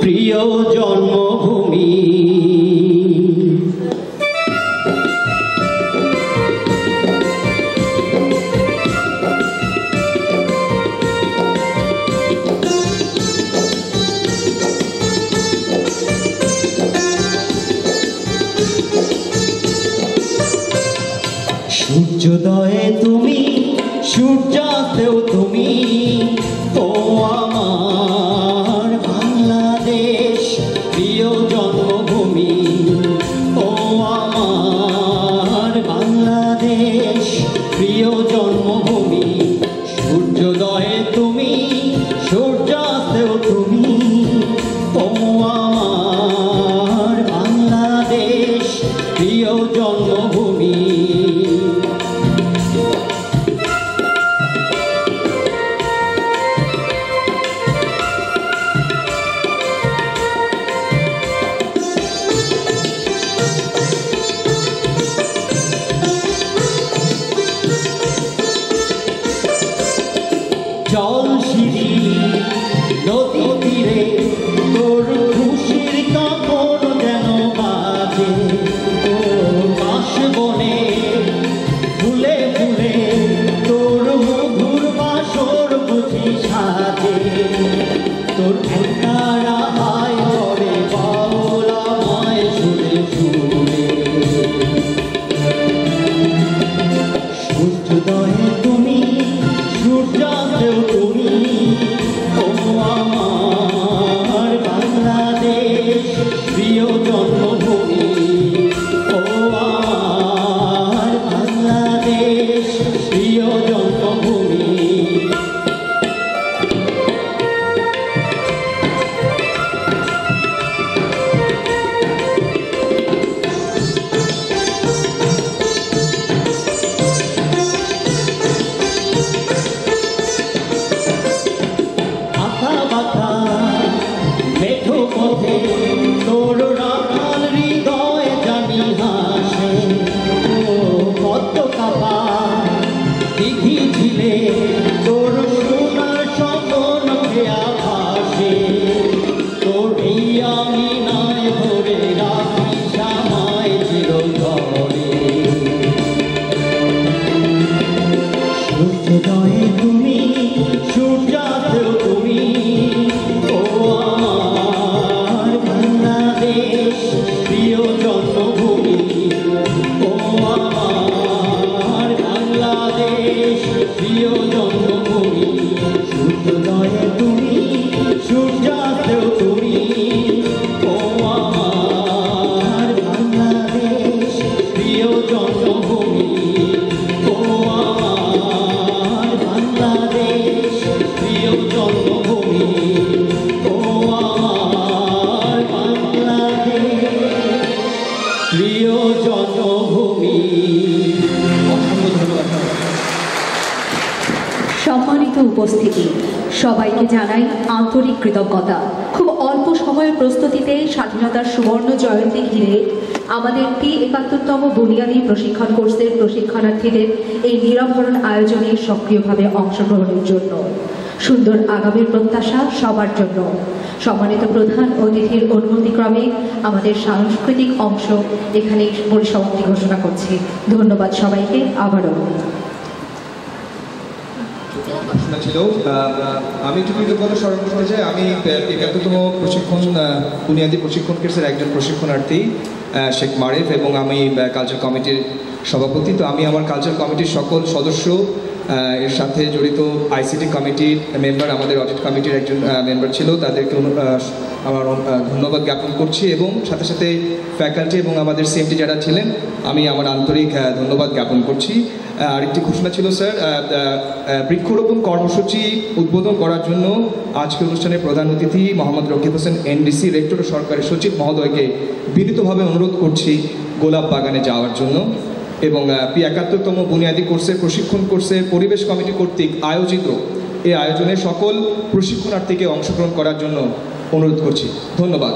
প্রিয় জন্মভূমি। সূর্যোদয়ে তুমি সূর্যাস্তেও তুমি ও আমার বাংলাদেশ প্রিয় জন্মভূমি ও আমার বাংলাদেশ প্রিয় জন্মভূমি। সূর্যোদয়ে তুমি সূর্যাস্তেও তুমি ও আমার বাংলাদেশ প্রিয় জন্মভূমি। জলশিরি নদী তীরে তোর খুশির কাপড় যেন বাজে ও বাস বনে ফুলে ফুলে তোর মধুর বাসর বুঝি সাজে তোর একতারা হায় করে বাউলা মায় সুরে সুরে। সূর্যোদয়ে তুমি সূর্যাস্তেও তুমি দিঘি ঝিলে তোর সোনার স্বপ্ন খেয়া ভাসে তোর এই আমি নাই ধরে রাখি সামায় চিরতরে সূর্যোদয়ে তুমি সূর্যাস্তেও তুমি ও আমার বাংলাদেশ প্রিয় জন্মভূমি ও আমার বাংলাদেশ প্রিয় জন্মভূমি সূর্যোদয়ে তুমি সূর্যাস্তেও তুমি ও আমার বাংলাদেশ প্রিয় জন্মভূমি ও আমার বাংলাদেশ প্রিয় জন্মভূমি ও আমার বাংলাদেশ প্রিয় জন্মভূমি। অসংখ্য ধন্যবাদ। সম্মানিত উপস্থিতি, সবাইকে জানাই আন্তরিক কৃতজ্ঞতা। খুব অল্প সময়ের প্রস্তুতিতে স্বাধীনতার সুবর্ণ জয়ন্তী ঘিরে আমাদের P71তম বুনিয়াদী প্রশিক্ষণ কোর্সের প্রশিক্ষণার্থীদের এই নিরাভরণ আয়োজনে সক্রিয়ভাবে অংশগ্রহণের জন্য সুন্দর আগামীর প্রত্যাশা সবার জন্য সম্মানিত প্রধান অতিথির অনুমতিক্রমে আমাদের সাংস্কৃতিক অংশ এখানে পরিসমাপ্তি ঘোষণা করছি। ধন্যবাদ সবাইকে আবারও। ছিল আমি একটু কৃতজ্ঞতা স্মরণ করতে চাই। আমি 71তম প্রশিক্ষণ বুনিয়াদী প্রশিক্ষণ কোর্সের একজন প্রশিক্ষণার্থী শেখ মারিফ এবং আমি কালচার কমিটির সভাপতি। তো আমি আমার কালচার কমিটির সকল সদস্য এর সাথে জড়িত আইসিটি কমিটির মেম্বার, আমাদের অডিট কমিটির একজন মেম্বার ছিল, তাদেরকে আমার ধন্যবাদ জ্ঞাপন করছি এবং সাথে সাথে ফ্যাকাল্টি এবং আমাদের সিএমটি যারা ছিলেন আমি আমার আন্তরিক ধন্যবাদ জ্ঞাপন করছি। আরেকটি ঘোষণা ছিল স্যার, বৃক্ষরোপণ কর্মসূচি উদ্বোধন করার জন্য আজকের অনুষ্ঠানের প্রধান অতিথি মোহাম্মদ রকিব হোসেন এনডিসি রেক্টর ও সরকারি সচিব মহোদয়কে বিনীতভাবে অনুরোধ করছি গোলাপ বাগানে যাওয়ার জন্য এবং P71তম বুনিয়াদী কোর্সের প্রশিক্ষণ কোর্সের পরিবেশ কমিটি কর্তৃক আয়োজিত এই আয়োজনে সকল প্রশিক্ষণার্থীকে অংশগ্রহণ করার জন্য অনুরোধ করছি। ধন্যবাদ।